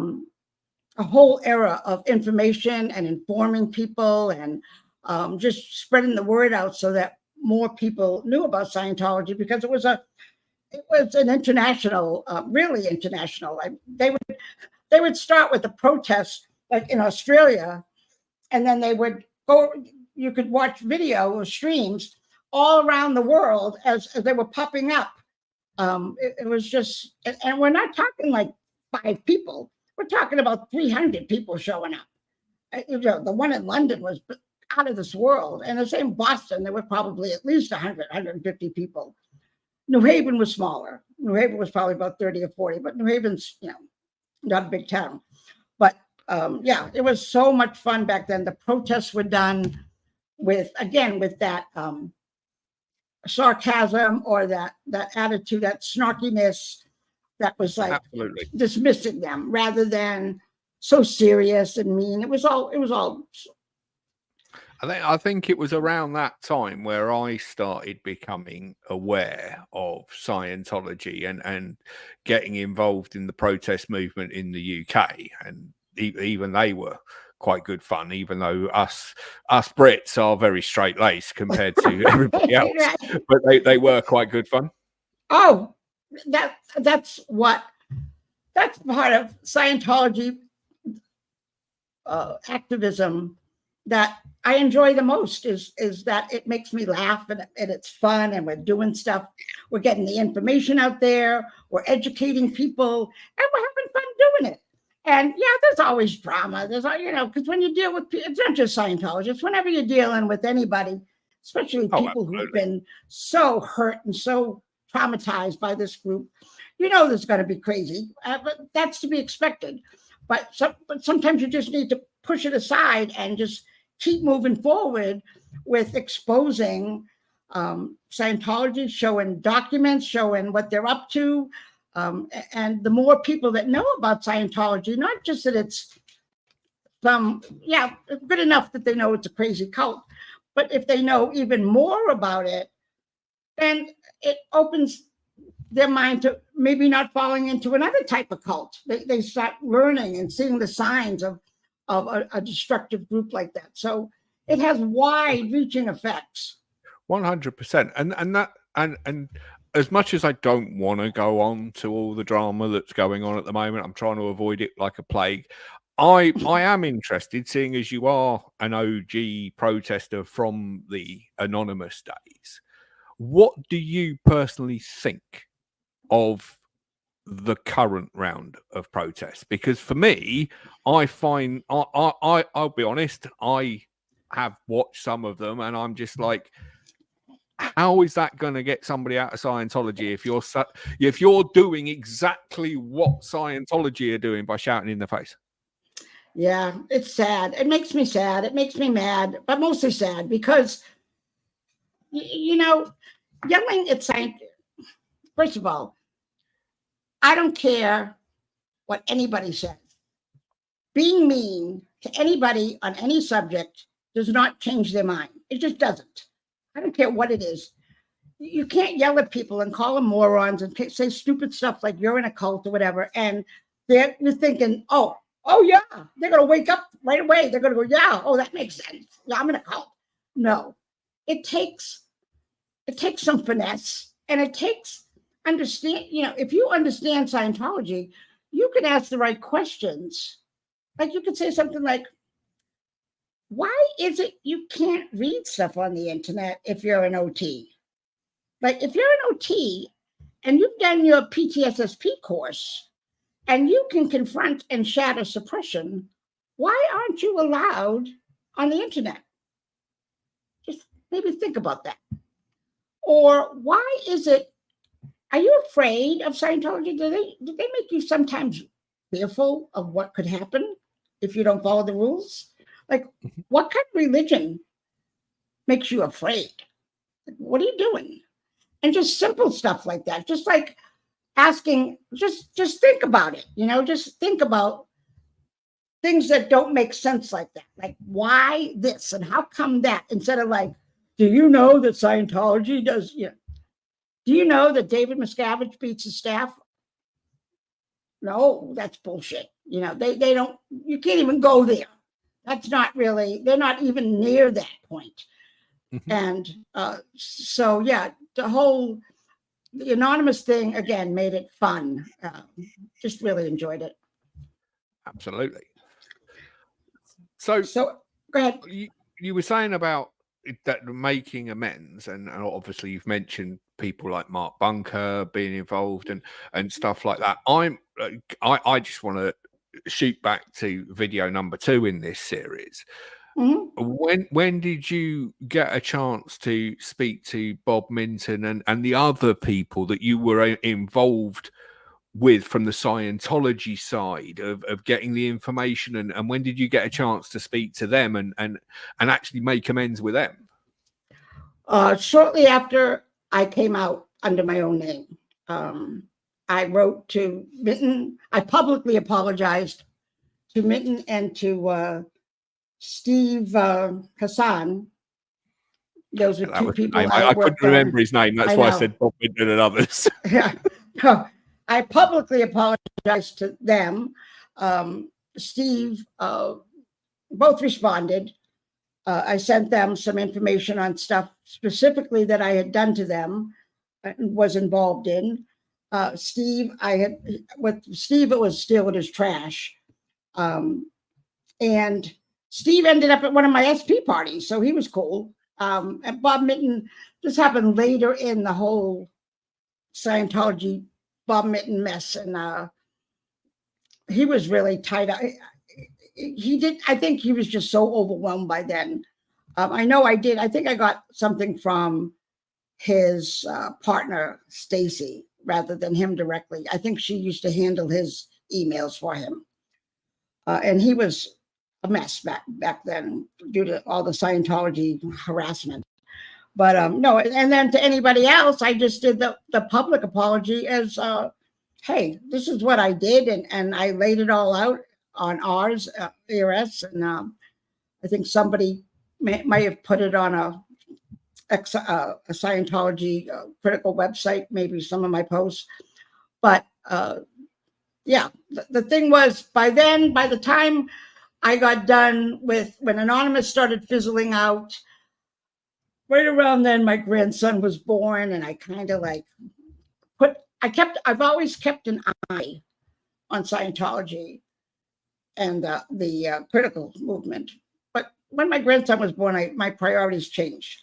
whole era of information and informing people, and just spreading the word out so that more people knew about Scientology, because it was an international, really international. They would start with the protests, like in Australia, and then they would go. You could watch video or streams all around the world as they were popping up. It was just, and we're not talking like 5 people. We're talking about 300 people showing up. The one in London was out of this world. And the same in Boston, there were probably at least 100, 150 people. New Haven was smaller. New Haven was probably about 30 or 40, but New Haven's, not a big town. But yeah, it was so much fun back then. The protests were done with that sarcasm, or that attitude, that snarkiness, that was like Absolutely dismissing them rather than so serious and mean. It was all I think it was around that time where I started becoming aware of Scientology and getting involved in the protest movement in the UK. And even they were quite good fun, even though us Brits are very straight-laced compared to everybody else. Right. But they were quite good fun. Oh, that's part of Scientology activism that I enjoy the most, is that it makes me laugh, and it's fun, and we're doing stuff. We're getting the information out there. We're educating people, and we're having fun doing it. And yeah, there's always drama. There's, because when you deal with, it's not just Scientology. It's whenever you're dealing with anybody, especially people who've been so hurt and so traumatized by this group, there's going to be crazy, but that's to be expected. But sometimes you just need to push it aside and just keep moving forward with exposing Scientology, showing documents, showing what they're up to. And the more people that know about Scientology, not just that it's good enough that they know it's a crazy cult, but if they know even more about it, then it opens their mind to maybe not falling into another type of cult. They start learning and seeing the signs of a destructive group like that. So it has wide-reaching effects. 100%. And as much as I don't want to go on to all the drama that's going on at the moment, I'm trying to avoid it like a plague. I am interested, seeing as you are an OG protester from the Anonymous days. What do you personally think of the current round of protests? Because for me, I find I'll be honest, I have watched some of them, and I'm just like, how is that going to get somebody out of Scientology if you're doing exactly what Scientology are doing by shouting in the face? Yeah, it's sad. It makes me sad. It makes me mad, but mostly sad, because yelling at Scientology. First of all, I don't care what anybody says. Being mean to anybody on any subject does not change their mind. It just doesn't. I don't care what it is. You can't yell at people and call them morons and say stupid stuff like you're in a cult or whatever. And you're thinking, oh yeah, they're going to wake up right away. They're going to go, yeah, oh, that makes sense. Yeah, I'm in a cult. No, it takes some finesse, and it takes understand. If you understand Scientology, you can ask the right questions. Like you could say something like, why is it you can't read stuff on the internet if you're an OT? Like if you're an OT and you've done your PTSSP course and you can confront and shatter suppression, why aren't you allowed on the internet? Just maybe think about that. Or why is it, are you afraid of Scientology? Do they make you sometimes fearful of what could happen if you don't follow the rules? Like, what kind of religion makes you afraid? What are you doing? And just simple stuff like that. Just like asking, just think about it. Just think about things that don't make sense like that. Like, why this and how come that? Instead of like, do you know that Scientology does? Do you know that David Miscavige beats his staff? No, that's bullshit. They don't, you can't even go there. That's not really, they're not even near that point. Mm-hmm. And so, yeah, the anonymous thing, again, made it fun. Just really enjoyed it. Absolutely. So go ahead. You were saying about that making amends, and obviously you've mentioned people like Mark Bunker being involved and stuff like that. I just want to shoot back to video number 2 in this series. Mm-hmm. When did you get a chance to speak to Bob Minton and the other people that you were involved with from the Scientology side of getting the information, and when did you get a chance to speak to them and actually make amends with them? Shortly after I came out under my own name, I wrote to Minton. I publicly apologized to Minton and to Steve Hassan. Those are two people I couldn't remember his name. That's why I said Bob Minton and others. Yeah. No, I publicly apologized to them. Steve both responded. I sent them some information on stuff specifically that I had done to them and was involved in. Steve, it was stealing his trash. And Steve ended up at one of my SP parties, so he was cool. And Bob Minton, this happened later in the whole Scientology Bob Minton mess, and he was really tied up. I think he was just so overwhelmed by then. I know I did. I think I got something from his partner, Stacy, rather than him directly. I think she used to handle his emails for him. And he was a mess back then due to all the Scientology harassment. But no, and then to anybody else, I just did the public apology as, hey, this is what I did. And I laid it all out on ours, ERS. And I think somebody might have put it on a Scientology critical website, maybe some of my posts. But yeah, the thing was, by the time I got done with, when Anonymous started fizzling out, right around then my grandson was born, and I kind of like I've always kept an eye on Scientology and the critical movement. But when my grandson was born, my priorities changed.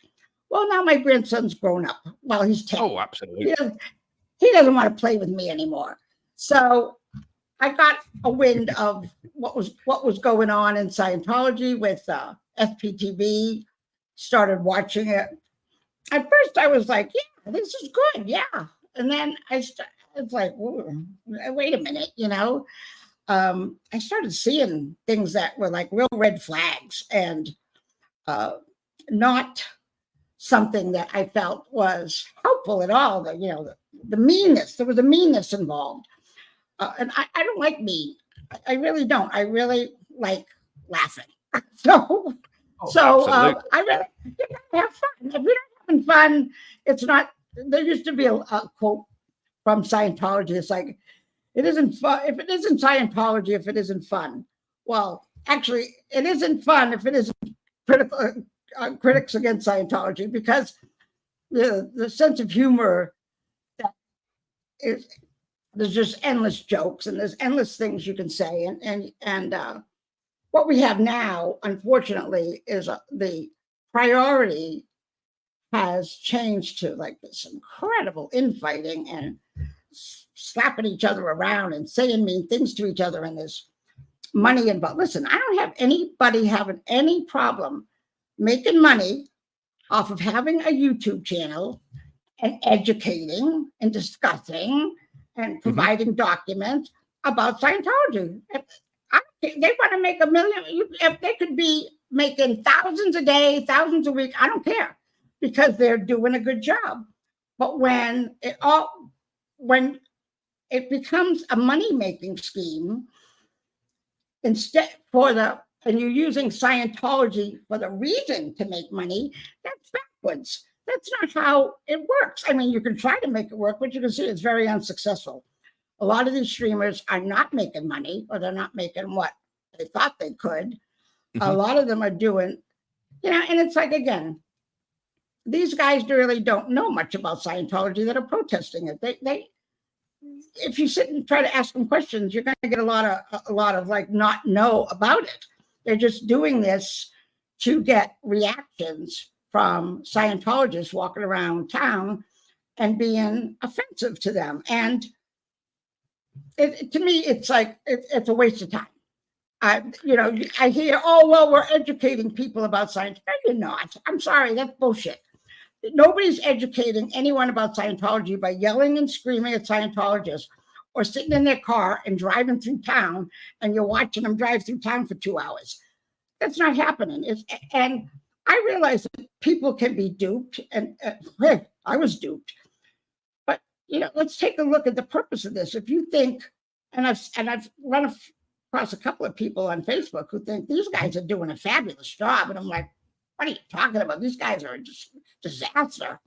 Well, now my grandson's grown up. Well, he's 10. Oh, absolutely. He doesn't want to play with me anymore. So I got a wind of what was going on in Scientology with FPTV, started watching it. At first I was like, yeah, this is good. Yeah. And then it's like, wait a minute, I started seeing things that were like real red flags and not something that I felt was helpful at all. The meanness, there was a meanness involved. And I don't like mean. I really don't. I really like laughing. I really have fun. If we don't have having fun. It's not. There used to be a quote from Scientology. It's like, it isn't fun if it isn't Scientology, if it isn't fun. Well, actually, it isn't fun if it isn't critics against Scientology, because the sense of humor that is, there's just endless jokes and there's endless things you can say, and what we have now, unfortunately, is the priority has changed to like this incredible infighting and slapping each other around and saying mean things to each other, and there's money involved. Listen, I don't have anybody having any problem making money off of having a YouTube channel and educating and discussing and providing documents about Scientology. They want to make $1 million. If they could be making thousands a day, thousands a week, I don't care, because they're doing a good job. But when it becomes a money-making scheme, and you're using Scientology for the reason to make money, that's backwards. That's not how it works. I mean, you can try to make it work, but you can see it's very unsuccessful. A lot of these streamers are not making money, or they're not making what they thought they could. A lot of them are doing, and it's like, again, these guys really don't know much about Scientology that are protesting it. They if you sit and try to ask them questions, you're going to get a lot of like not know about it. They're just doing this to get reactions from Scientologists walking around town and being offensive to them. And to me, it's like it's a waste of time. I hear, oh, well, we're educating people about science. No, you're not. I'm sorry, that's bullshit. Nobody's educating anyone about Scientology by yelling and screaming at Scientologists, or sitting in their car and driving through town, and you're watching them drive through town for 2 hours. That's not happening. And I realize that people can be duped, and I was duped. But let's take a look at the purpose of this. If you think, and I've run across a couple of people on Facebook who think these guys are doing a fabulous job, and I'm like, what are you talking about? These guys are just disaster.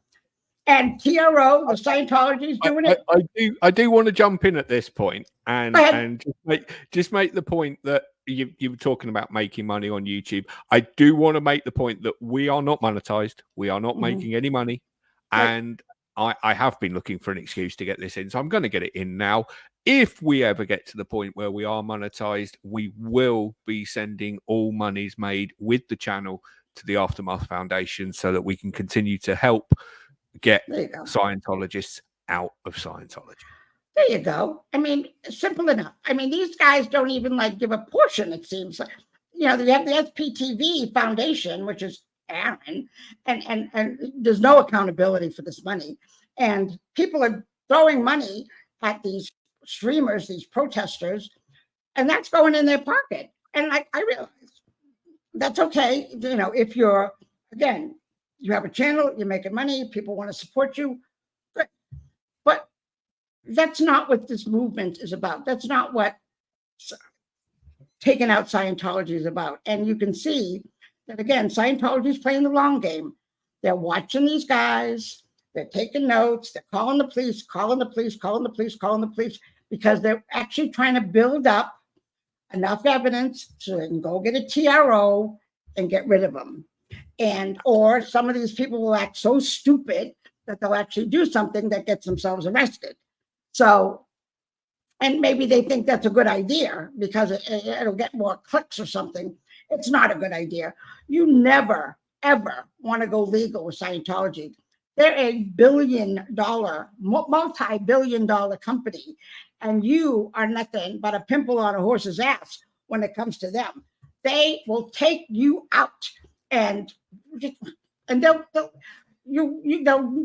And TRO, the Scientology, is doing it. I do want to jump in at this point and just make the point that you were talking about making money on YouTube. I do want to make the point that we are not monetized. We are not making any money. Right. And I have been looking for an excuse to get this in. So I'm going to get it in now. If we ever get to the point where we are monetized, we will be sending all monies made with the channel to the Aftermath Foundation, so that we can continue to help get Scientologists out of Scientology. There you go. I mean, simple enough. I mean, these guys don't even give a portion, it seems. They have the SPTV Foundation, which is Aaron, and there's no accountability for this money. And people are throwing money at these streamers, these protesters, and that's going in their pocket. And I realize that's okay. If you're, again, you have a channel, you're making money, people want to support you. But that's not what this movement is about. That's not what taking out Scientology is about. And you can see that, again, Scientology is playing the long game. They're watching these guys. They're taking notes. They're calling the police, because they're actually trying to build up enough evidence so they can go get a TRO and get rid of them. Or some of these people will act so stupid that they'll actually do something that gets themselves arrested. So, and maybe they think that's a good idea because it'll get more clicks or something. It's not a good idea. You never, ever want to go legal with Scientology. They're a multi-billion-dollar company, and you are nothing but a pimple on a horse's ass when it comes to them. They will take you out, and they'll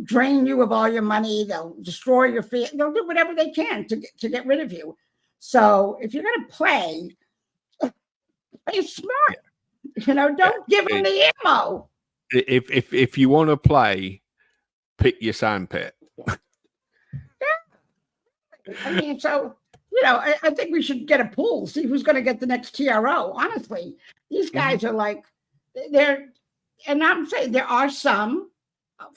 drain you of all your money. They'll destroy your feet. They'll do whatever they can to get rid of you. So if you're going to play smart. Don't give them the ammo. If you want to play, pick your sandpit. I mean, so, I think we should get a pool, see who's going to get the next TRO. Honestly, these guys are like, and I'm saying there are some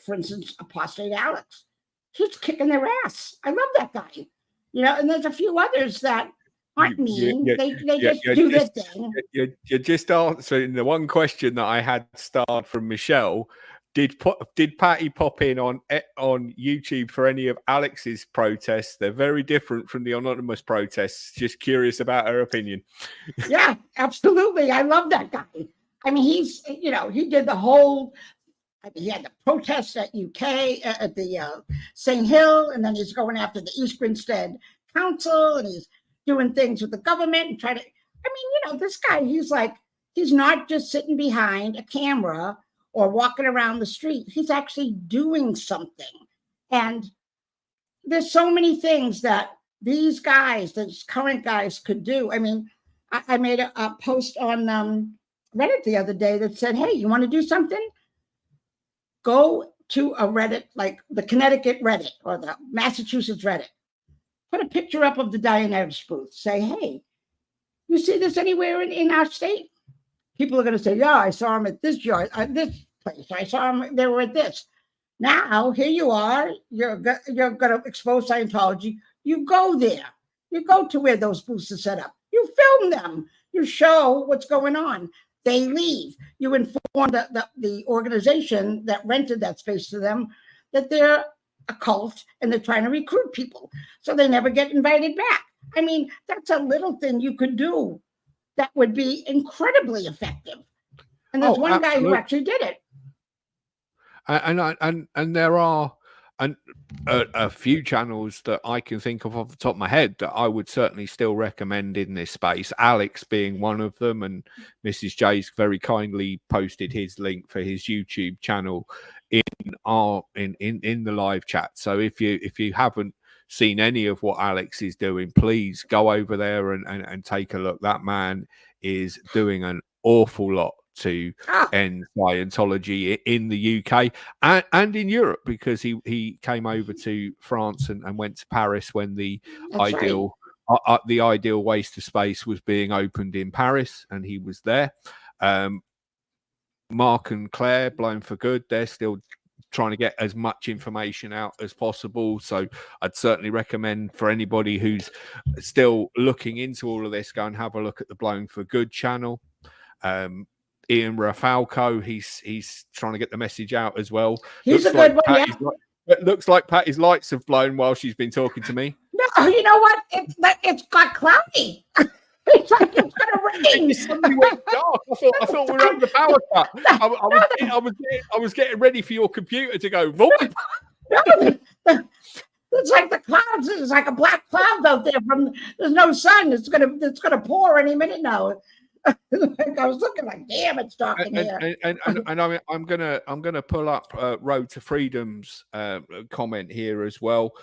for instance, Apostate Alex. He's kicking their ass. I love that guy. And there's a few others that aren't mean. They just do their thing. You're just answering the one question that I had starred from Michelle. Did Patty pop in on YouTube for any of Alex's protests? They're very different from the anonymous protests. Just curious about her opinion. Yeah, absolutely. I love that guy. I mean, he's, he did the whole, he had the protests at UK, at the St. Hill, and then he's going after the East Grinstead Council, and he's doing things with the government and trying to, this guy, he's not just sitting behind a camera or walking around the street. He's actually doing something. And there's so many things that these current guys could do. I mean, I made a post on Reddit the other day that said, hey, you want to do something? Go to a Reddit, like the Connecticut Reddit or the Massachusetts Reddit. Put a picture up of the Dianetics booth. Say, hey, you see this anywhere in our state? People are going to say, yeah, I saw him at this this place. I saw him, they were at this. Now, here you are. You're going to expose Scientology. You go there. You go to where those booths are set up. You film them. You show what's going on. They leave. You inform the organization that rented that space to them that they're a cult and they're trying to recruit people. So they never get invited back. I mean, that's a little thing you could do that would be incredibly effective. And there's one guy who actually did it. And there are a few channels that I can think of off the top of my head that I would certainly still recommend in this space. Alex being one of them, and Mrs. J's very kindly posted his link for his YouTube channel in the live chat. So if you haven't seen any of what Alex is doing, please go over there and take a look. That man is doing an awful lot to end Scientology in the UK and in Europe, because he came over to France and went to Paris when the ideal waste of space was being opened in Paris, and he was there. Mark and Claire, Blown for Good, they're still trying to get as much information out as possible. So I'd certainly recommend for anybody who's still looking into all of this, go and have a look at the Blown for Good channel. Ian Rafalco, he's trying to get the message out as well. He's a good one. It looks like Patty's lights have blown while she's been talking to me. No, you know what? It's got cloudy. It's like it's gonna rain. It suddenly went dark. I thought we were on the power cut. I was getting ready for your computer to go. It's like the clouds. It's like a black cloud out there. There's no sun. It's gonna pour any minute now. I was looking like, damn, it's dark in here. And I'm gonna pull up Road to Freedom's comment here as well.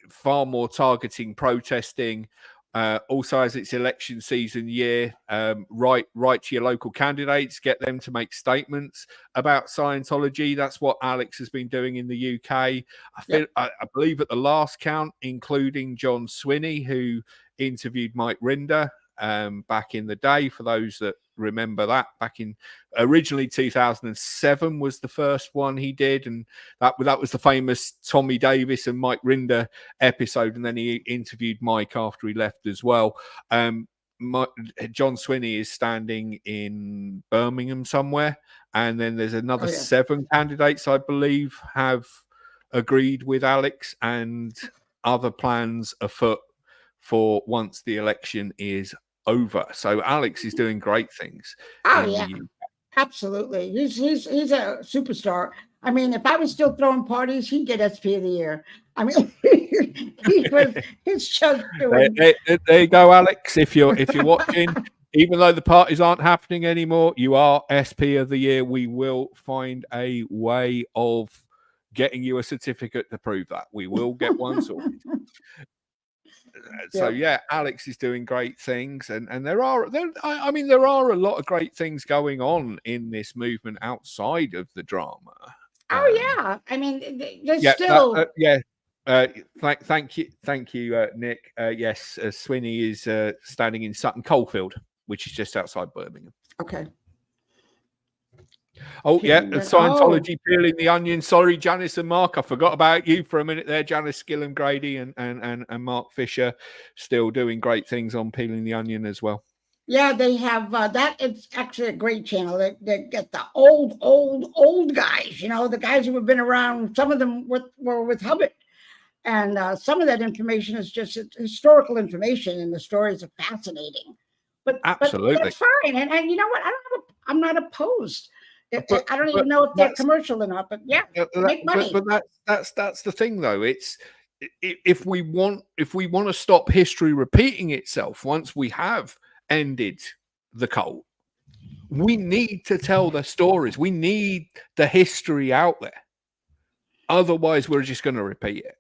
Far more targeting protesting. Also, as it's election season year, write to your local candidates, get them to make statements about Scientology. That's what Alex has been doing in the UK. I believe at the last count, including John Swinney, who interviewed Mike Rinder back in the day. For those that remember that, back in originally 2007 was the first one he did, and that was the famous Tommy Davis and Mike Rinder episode, and then he interviewed Mike after he left as well. John Swinney is standing in Birmingham somewhere, and then there's another 7 candidates I believe have agreed with Alex, and other plans afoot for once the election is over. So Alex is doing great things. Absolutely. He's a superstar. I mean, if I was still throwing parties, he'd get SP of the year. I mean, he's just doing. There you go, Alex. If you're watching, even though the parties aren't happening anymore, you are SP of the year. We will find a way of getting you a certificate to prove that. We will get one sorted. So Alex is doing great things, and there are a lot of great things going on in this movement outside of the drama. I mean, there's still thank you, Nick. Yes, Swinney is standing in Sutton Coldfield, which is just outside Birmingham. Okay. Oh, yeah, Peeling and the- oh, Scientology peeling the onion. Sorry, Janice and Mark. I forgot about you for a minute there. Janice Gillam Grady and Mark Fisher still doing great things on peeling the onion as well. yeah, they have that. It's actually a great channel. They get the old guys, the guys who have been around. Some of them were with Hubbard. And some of that information is just historical information, and the stories are fascinating. But Absolutely. that's fine. And you know what? I'm not opposed. I don't even know if they're commercial or not. But yeah, make money. But that's the thing, though. It's if we want to stop history repeating itself once we have ended the cult, we need to tell the stories. We need the history out there. Otherwise, we're just going to repeat it.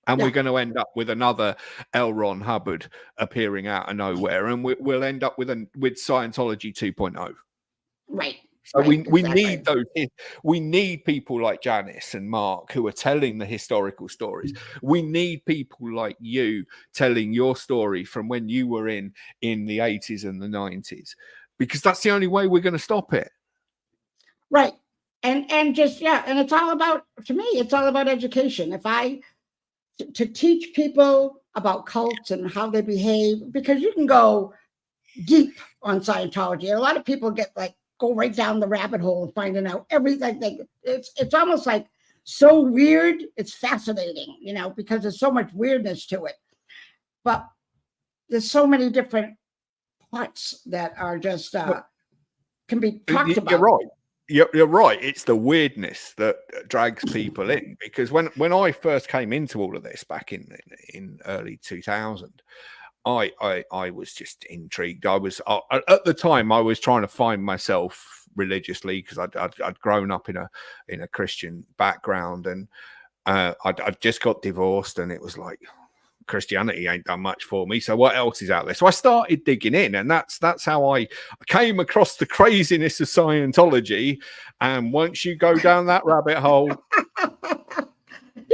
And we're going to end up with another L. Ron Hubbard appearing out of nowhere, and we'll end up with Scientology 2.0. Right. So we need those. We need people like Janice and Mark who are telling the historical stories. We need people like you telling your story from when you were in the 80s and the 90s, because that's the only way we're going to stop it. Right. And just and it's all about, to me, it's all about education. If to teach people about cults and how they behave, because you can go deep on Scientology. A lot of people go right down the rabbit hole of finding out everything. It's almost like so weird. It's fascinating, because there's so much weirdness to it. But there's so many different parts that are just can be talked about. You're right. You're right. It's the weirdness that drags people in, because when I first came into all of this back in early 2000, I was just intrigued. I was at the time I was trying to find myself religiously, because I'd grown up in a Christian background, and I'd just got divorced, and it was like, Christianity ain't done much for me, so what else is out there? So I started digging in, and that's how I came across the craziness of Scientology. And once you go down that rabbit hole,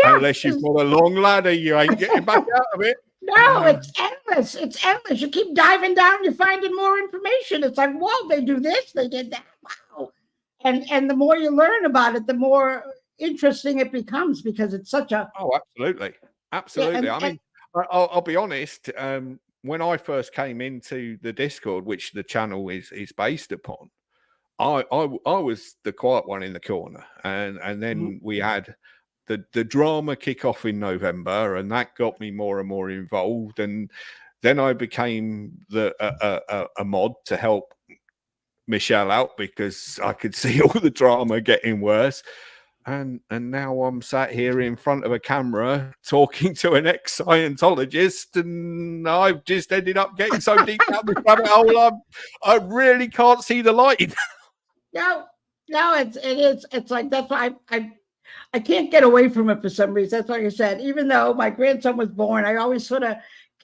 unless you've got a long ladder, you ain't getting back out of it. No, it's endless. It's endless. You keep diving down, you're finding more information. It's like, whoa, they do this, they did that. Wow. And the more you learn about it, the more interesting it becomes, because it's such a absolutely. I mean, I'll be honest. When I first came into the Discord, which the channel is based upon, I was the quiet one in the corner, and then we had the drama kick off in November, and that got me more and more involved, and then I became a mod to help Michelle out, because I could see all the drama getting worse. And now I'm sat here in front of a camera talking to an ex-Scientologist, and I've just ended up getting so deep down this rabbit hole, I really can't see the light. No, it is. It's like, that's why I can't get away from it for some reason. That's like I said, even though my grandson was born, I always sort of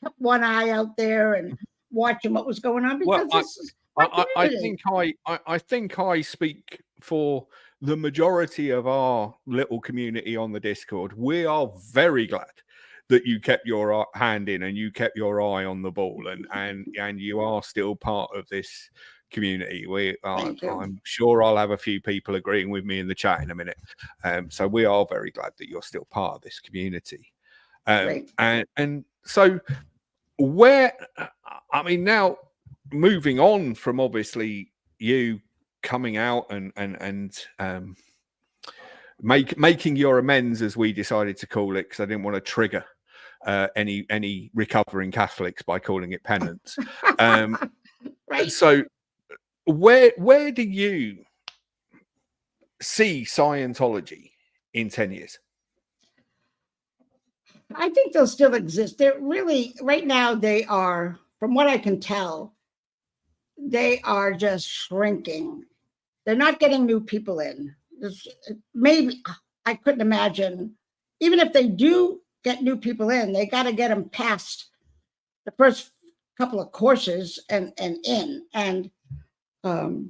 kept one eye out there and watching what was going on, because this is my community. I think I speak for the majority of our little community on the Discord. We are very glad that you kept your hand in and you kept your eye on the ball, and you are still part of this community. I'm sure I'll have a few people agreeing with me in the chat in a minute. So we are very glad that you're still part of this community. And so now moving on from obviously you coming out and making your amends, as we decided to call it, because I didn't want to trigger any recovering Catholics by calling it penance. So where do you see Scientology in 10 years? I think they'll still exist. They're really, right now, they are, from what I can tell, they are just shrinking. They're not getting new people in. Maybe, I couldn't imagine, even if they do get new people in, they got to get them past the first couple of courses and in. And the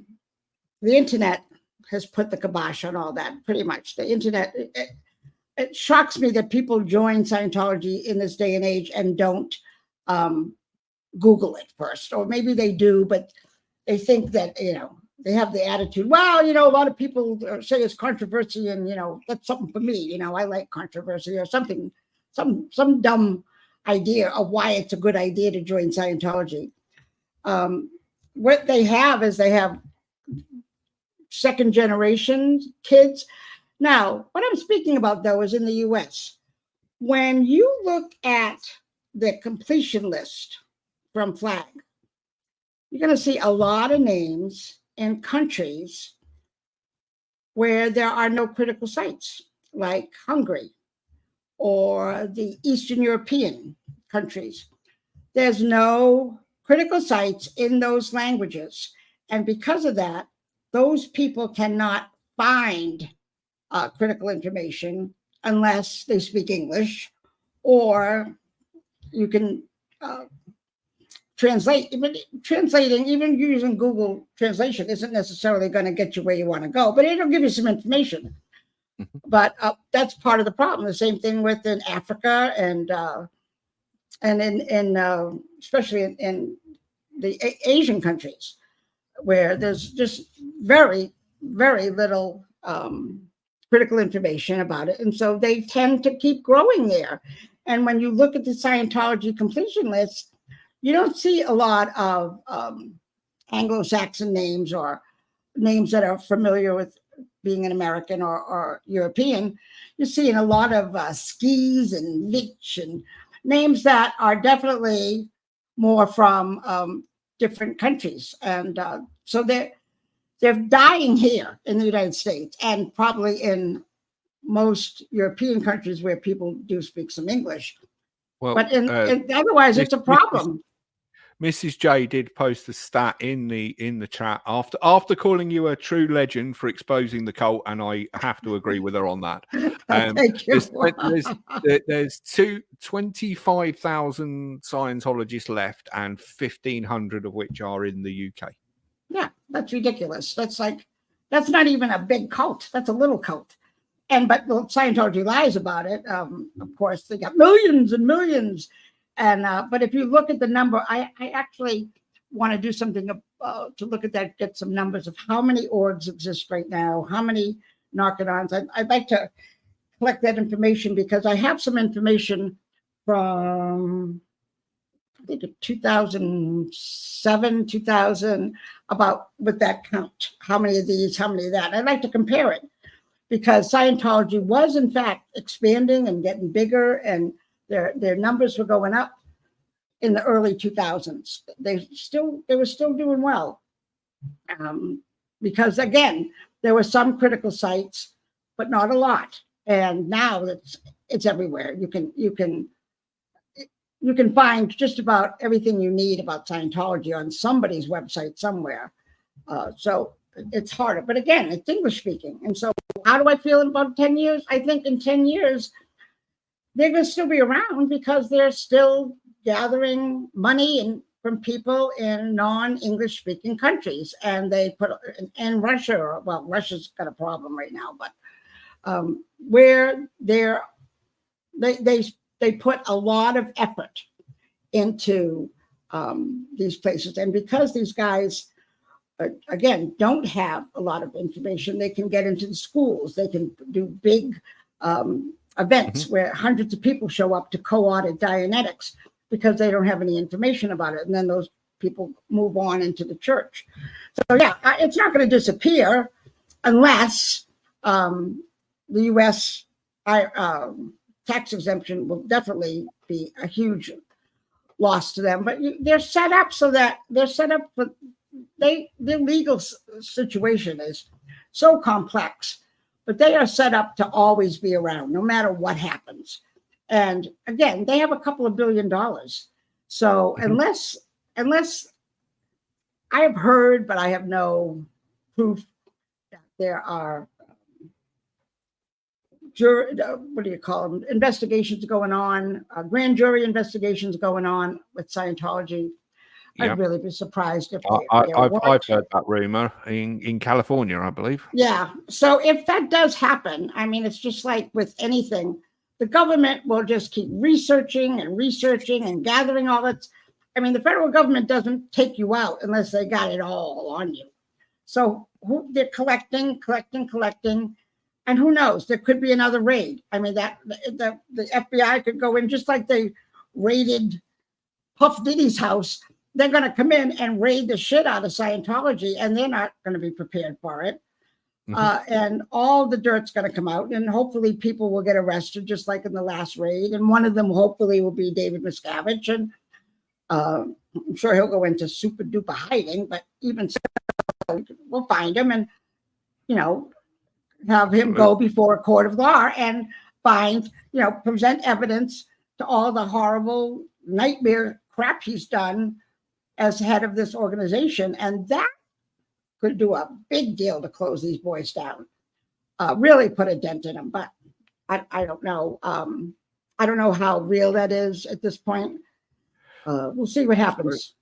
internet has put the kibosh on all that, pretty much. The internet, it shocks me that people join Scientology in this day and age and don't Google it first. Or maybe they do, but they think that, they have the attitude, well, a lot of people say it's controversy, and that's something for me. I like controversy or something, some dumb idea of why it's a good idea to join Scientology. What they have is they have second generation kids. Now, what I'm speaking about, though, is in the US. When you look at the completion list from Flag, you're going to see a lot of names in countries where there are no critical sites, like Hungary or the Eastern European countries. There's no critical sites in those languages. And because of that, those people cannot find critical information unless they speak English, or you can translate. But translating, even using Google Translation, isn't necessarily going to get you where you want to go, but it'll give you some information. But that's part of the problem. The same thing within Africa and in especially in the Asian countries, where there's just very, very little critical information about it. And so they tend to keep growing there. And when you look at the Scientology completion list, you don't see a lot of Anglo-Saxon names or names that are familiar with being an American or European. You're seeing a lot of skis and Vich and names that are definitely more from different countries. And so they're dying here in the United States, and probably in most European countries where people do speak some English. Well, but otherwise, it's a problem. Mrs. J did post a stat in the chat after calling you a true legend for exposing the cult, and I have to agree with her on that. Thank you. There's 25,000 Scientologists left, and 1,500 of which are in the UK. Yeah, that's ridiculous. That's not even a big cult. That's a little cult. But Scientology lies about it. Of course, they got millions and millions. And but if you look at the number, I actually want to do something to look at that, get some numbers of how many orgs exist right now, how many narcodons. I'd like to collect that information, because I have some information from, I think, 2007, 2000, about with that count, how many of these, how many of that. I'd like to compare it, because Scientology was in fact expanding and getting bigger, and their numbers were going up in the early 2000s. They were still doing well, because again, there were some critical sites, but not a lot. And now it's everywhere. You can find just about everything you need about Scientology on somebody's website somewhere. So it's harder. But again, it's English speaking. And so how do I feel in about 10 years? I think in 10 years, they're going to still be around, because they're still gathering money from people in non-English speaking countries. And they put in Russia, well, Russia's got a problem right now, but where they put a lot of effort into these places. And because these guys, again, don't have a lot of information, they can get into the schools. They can do big events where hundreds of people show up to co-audit Dianetics, because they don't have any information about it. And then those people move on into the church. So yeah, it's not going to disappear unless the U.S. tax exemption will definitely be a huge loss to them. But they're set up so that for their legal situation is so complex, but they are set up to always be around no matter what happens. And again, they have a couple of $1 billion. So unless I have heard, but I have no proof that there are investigations going on, grand jury investigations going on with Scientology. I'd really be surprised if I've heard that rumor in California, I believe. Yeah. So if that does happen, I mean, it's just like with anything, the government will just keep researching and gathering all that. I mean, the federal government doesn't take you out unless they got it all on you. So they're collecting, and who knows? There could be another raid. I mean, that the FBI could go in just like they raided Puff Diddy's house. They're going to come in and raid the shit out of Scientology, and they're not going to be prepared for it. And all the dirt's going to come out, and hopefully people will get arrested, just like in the last raid. And one of them hopefully will be David Miscavige, and I'm sure he'll go into super duper hiding. But even so, we'll find him and, you know, have him go before a court of law and find, you know, present evidence to all the horrible nightmare crap he's done as head of this organization, and that could do a big deal to close these boys down, really put a dent in them. But I don't know. I don't know how real that is at this point. We'll see what happens.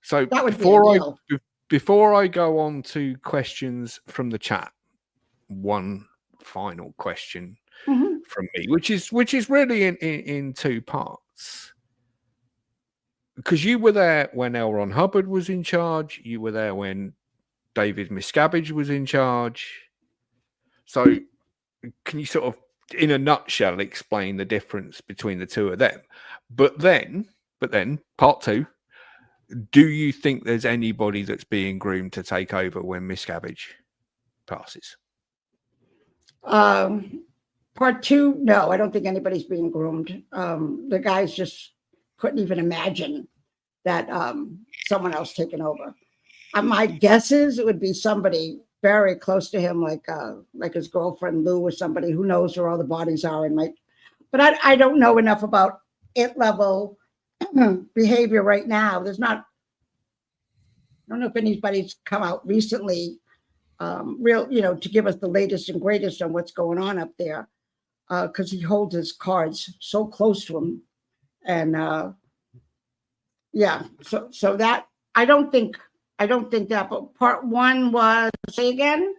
So that would before I go on to questions from the chat, one final question from me, which is really in two parts. Because you were there when L. Ron Hubbard was in charge. You were there when David Miscavige was in charge. So can you sort of, in a nutshell, explain the difference between the two of them? But then, part two, do you think there's anybody that's being groomed to take over when Miscavige passes? Part two, no, I don't think anybody's being groomed. The guys just couldn't even imagine that someone else taking over. My guess is it would be somebody very close to him, like his girlfriend Lou, or somebody who knows where all the bodies are and might. But I don't know enough about it level behavior right now. I don't know if anybody's come out recently, to give us the latest and greatest on what's going on up there, because he holds his cards so close to him, and so that I don't think that. But part one was, say again.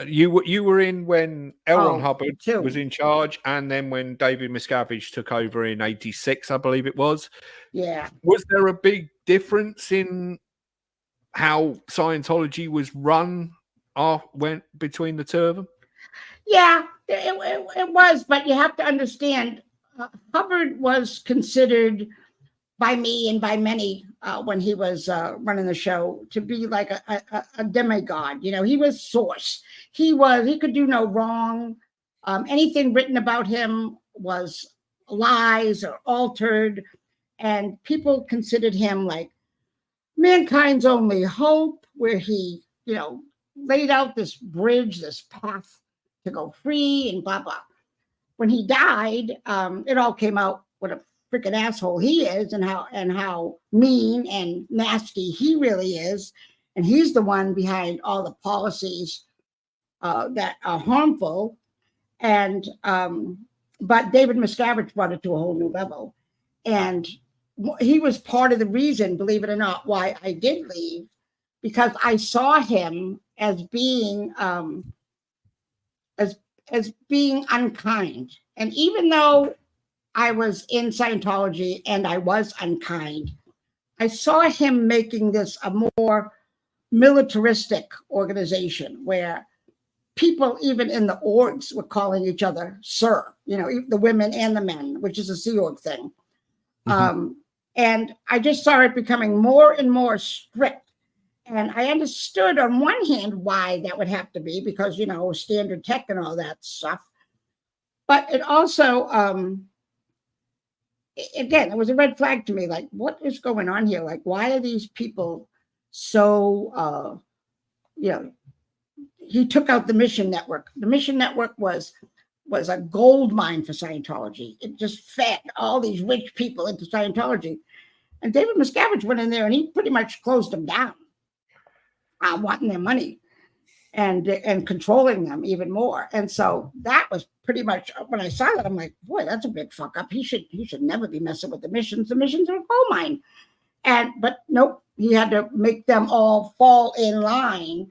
You were in when L. Ron Hubbard was in charge, and then when David Miscavige took over in '86, I believe it was. Yeah. Was there a big difference in how Scientology was run between the two of them? Yeah, it was, but you have to understand, Hubbard was considered by me and by many when he was running the show to be like a demigod. You know, he was source. He could do no wrong. Anything written about him was lies or altered, and people considered him like mankind's only hope, where he, laid out this bridge, this path to go free, and blah blah. When he died, it all came out what a freaking asshole he is, and how mean and nasty he really is, and he's the one behind all the policies that are harmful. And but David Miscavige brought it to a whole new level, and he was part of the reason, believe it or not, why I did leave, because I saw him as being as being unkind. And even though I was in Scientology and I was unkind, I saw him making this a more militaristic organization where people, even in the orgs, were calling each other sir, the women and the men, which is a Sea Org thing. And I just saw it becoming more and more strict. And I understood on one hand why that would have to be, because, standard tech and all that stuff. But it also, again, it was a red flag to me. Like, what is going on here? Like, why are these people so, he took out the Mission Network. The Mission Network was a gold mine for Scientology. It just fed all these rich people into Scientology. And David Miscavige went in there and he pretty much closed them down, wanting their money and controlling them even more. And so that was pretty much, when I saw that, I'm like, boy, that's a big fuck up. He should never be messing with the missions. The missions are a gold mine. But nope, he had to make them all fall in line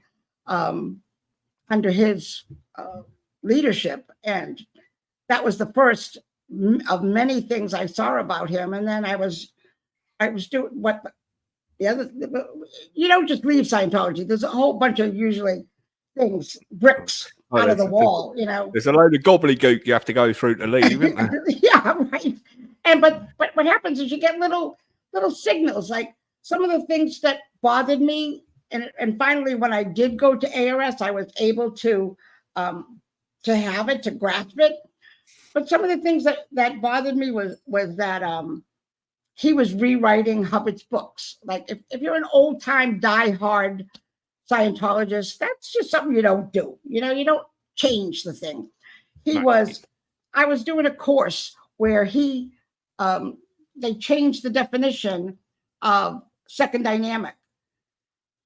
under his leadership. And that was the first of many things I saw about him. And then I was doing what the other, you don't just leave Scientology. There's a whole bunch of usually things, bricks out of the wall, you know. There's a load of gobbledygook you have to go through to leave, isn't there? Yeah, right. And but what happens is you get little signals, like some of the things that bothered me, and finally when I did go to ARS, I was able to have it, to grasp it. But some of the things that bothered me was that he was rewriting Hubbard's books. Like if you're an old time diehard Scientologist, that's just something you don't do. You know, you don't change the thing. I was doing a course where they changed the definition of second dynamic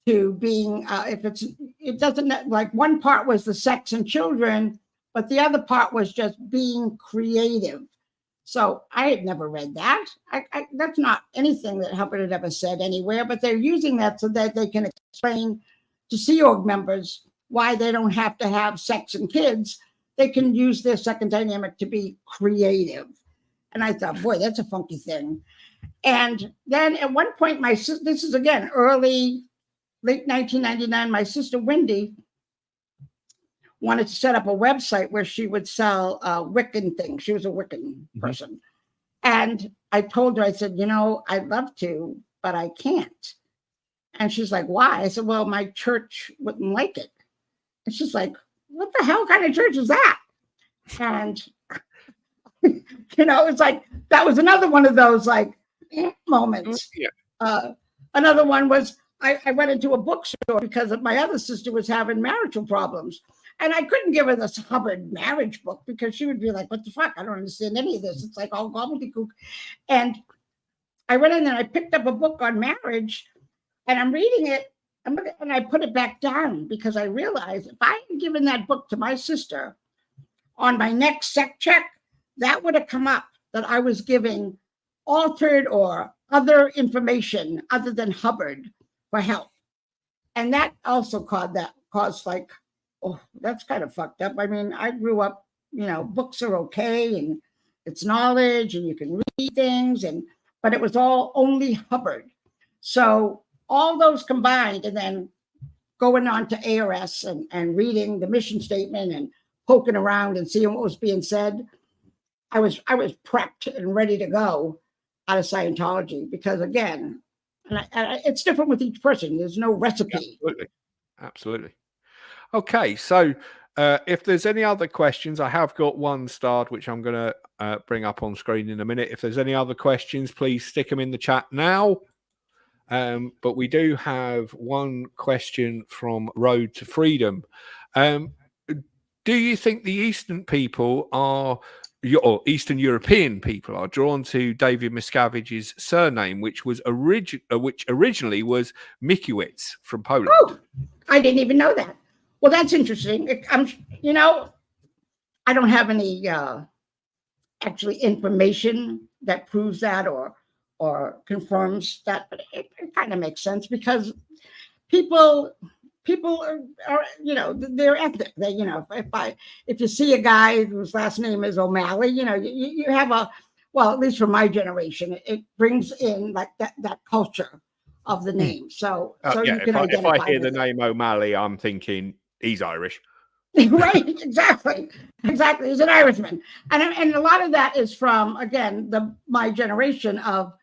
to being, it doesn't, like one part was the sex and children, but the other part was just being creative. So I had never read that. That's not anything that Hubbard had ever said anywhere, but they're using that so that they can explain to Sea Org members why they don't have to have sex and kids. They can use their second dynamic to be creative. And I thought, boy, that's a funky thing. And then at one point, this is again, late 1999, my sister Wendy wanted to set up a website where she would sell Wiccan things. She was a Wiccan person. And I told her, I said, you know, I'd love to, but I can't. And she's like, why? I said, well, my church wouldn't like it. And she's like, what the hell kind of church is that? And, you know, it's like, that was another one of those like moments. Yeah. Another one was, I went into a bookstore because my other sister was having marital problems. And I couldn't give her this Hubbard marriage book because she would be like, what the fuck? I don't understand any of this. It's like all gobbledygook. And I went in and I picked up a book on marriage and I'm reading it. And I put it back down because I realized if I had given that book to my sister on my next sec check, that would have come up that I was giving altered or other information other than Hubbard for help. And that also caused like, oh, that's kind of fucked up. I mean, I grew up, you know, books are okay and it's knowledge and you can read things, but it was all only Hubbard. So all those combined, and then going on to ARS and reading the mission statement and poking around and seeing what was being said, I was prepped and ready to go out of Scientology because, again, and it's different with each person. There's no recipe. Absolutely. Okay, so if there's any other questions, I have got one starred, which I'm going to bring up on screen in a minute. If there's any other questions, please stick them in the chat now. But we do have one question from Road to Freedom. Do you think the Eastern people or Eastern European people are drawn to David Miscavige's surname, which originally was Mickiewicz from Poland? Oh, I didn't even know that. Well, that's interesting. You know, I don't have any actually information that proves that or confirms that, but it kind of makes sense because people are, you know, they're ethnic. They, you know, if you see a guy whose last name is O'Malley, you know, you have well, at least for my generation, it brings in like that culture of the name. So yeah, you can identify. If I hear the name O'Malley, I'm thinking he's Irish. Right, exactly. He's an Irishman, and a lot of that is from, again, my generation of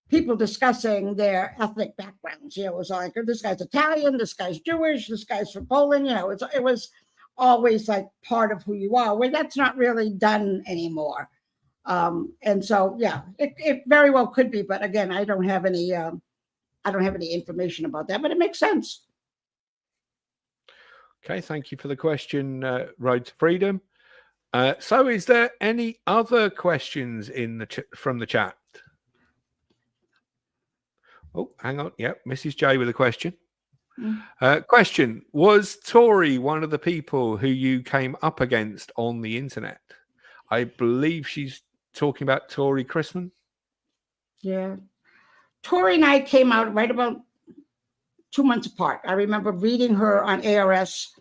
people discussing their ethnic backgrounds. You know, it was like, this guy's Italian, this guy's Jewish, this guy's from Poland. You know, it was always like part of who you are, where that's not really done anymore. And so, yeah, it very well could be, but again, I don't have any information about that, but it makes sense. Okay, thank you for the question, Road to Freedom. So is there any other questions from the chat? Oh, hang on. Yep, Mrs. J with a question. Question: was Tori one of the people who you came up against on the internet? I believe she's talking about Tori Chrisman. Yeah. Tori and I came out right about 2 months apart. I remember reading her on ARS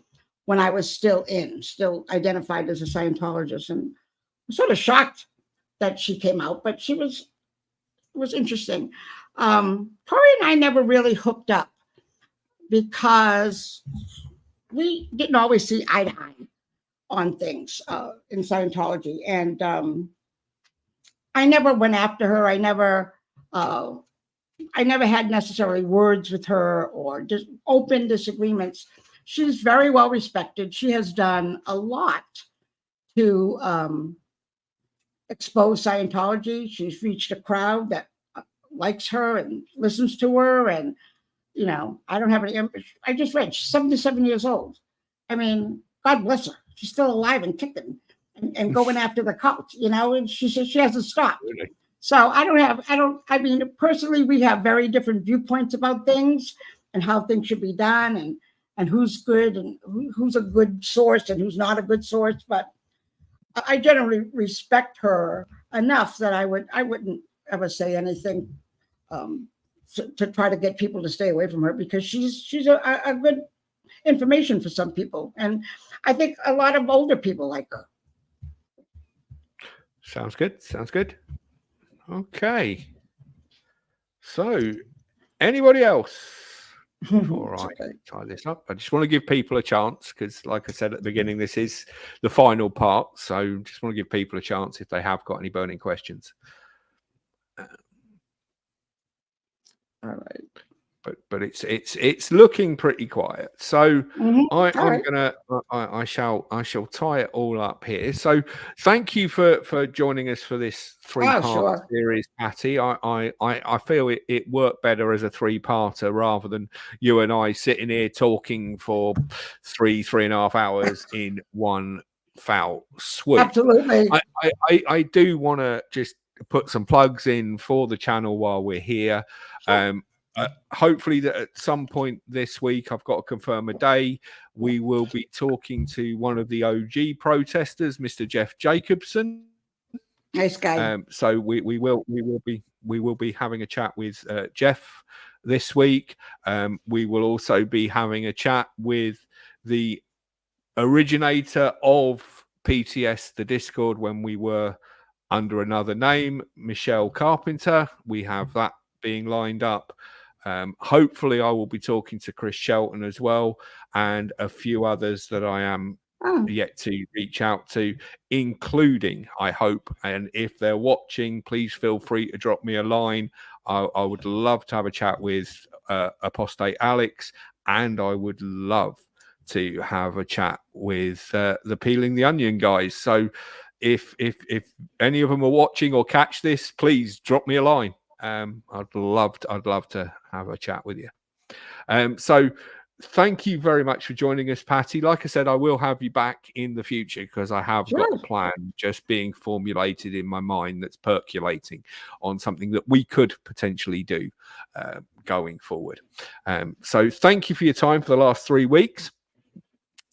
when I was still identified as a Scientologist, and I was sort of shocked that she came out, but it was interesting. Tori and I never really hooked up because we didn't always see eye to eye on things in Scientology. And I never went after her. I never had necessarily words with her or just open disagreements. She's very well respected. She has done a lot to expose Scientology. She's reached a crowd that likes her and listens to her. And, you know, I don't have any, I just read, she's 77 years old. I mean, God bless her. She's still alive and kicking and going after the cult, you know, and she says she hasn't stopped. Really? So I mean, personally, we have very different viewpoints about things and how things should be done and who's good and who's a good source and who's not a good source. But I generally respect her enough that I wouldn't ever say anything to try to get people to stay away from her, because she's a good information for some people. And I think a lot of older people like her. Sounds good. Sounds good. Okay. So, anybody else? All right, okay. Tie this up. I just want to give people a chance because, like I said at the beginning, this is the final part. So, just want to give people a chance if they have got any burning questions. All right. But it's looking pretty quiet. So I shall tie it all up here. So thank you for joining us for this 3-part series, Patty. I feel it worked better as a 3-parter rather than you and I sitting here talking for 3.5 hours in one foul swoop. Absolutely. I do want to just put some plugs in for the channel while we're here. Sure. Hopefully that at some point this week, I've got to confirm a day, we will be talking to one of the OG protesters, Mr. Jeff Jacobson. Nice guy. So we will be having a chat with Jeff this week. We will also be having a chat with the originator of PTS, the Discord, when we were under another name, Michelle Carpenter. We have that being lined up. Hopefully I will be talking to Chris Shelton as well, and a few others that I am yet to reach out to, including, I hope, and if they're watching, please feel free to drop me a line. I would love to have a chat with Apostate Alex, and I would love to have a chat with the Peeling the Onion guys. So if any of them are watching or catch this, please drop me a line. I'd love to have a chat with you. So thank you very much for joining us, Patty. Like I said, I will have you back in the future because I have got a plan just being formulated in my mind that's percolating on something that we could potentially do going forward. So thank you for your time for the last 3 weeks.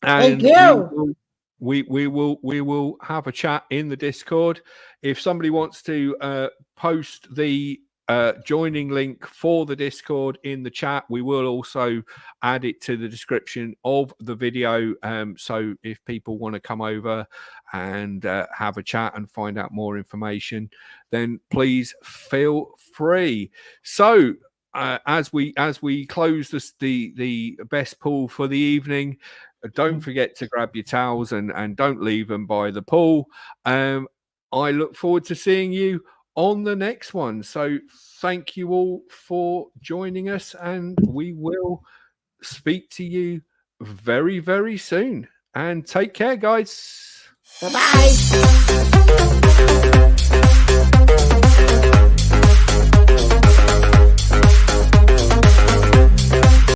And thank you. We will have a chat in the Discord. If somebody wants to post the joining link for the Discord in the chat, we will also add it to the description of the video. So if people want to come over and have a chat and find out more information, then please feel free. So as we close the best pool for the evening, don't forget to grab your towels and don't leave them by the pool. I look forward to seeing you on the next one. So thank you all for joining us, and we will speak to you very, very soon. And take care, guys. Bye-bye.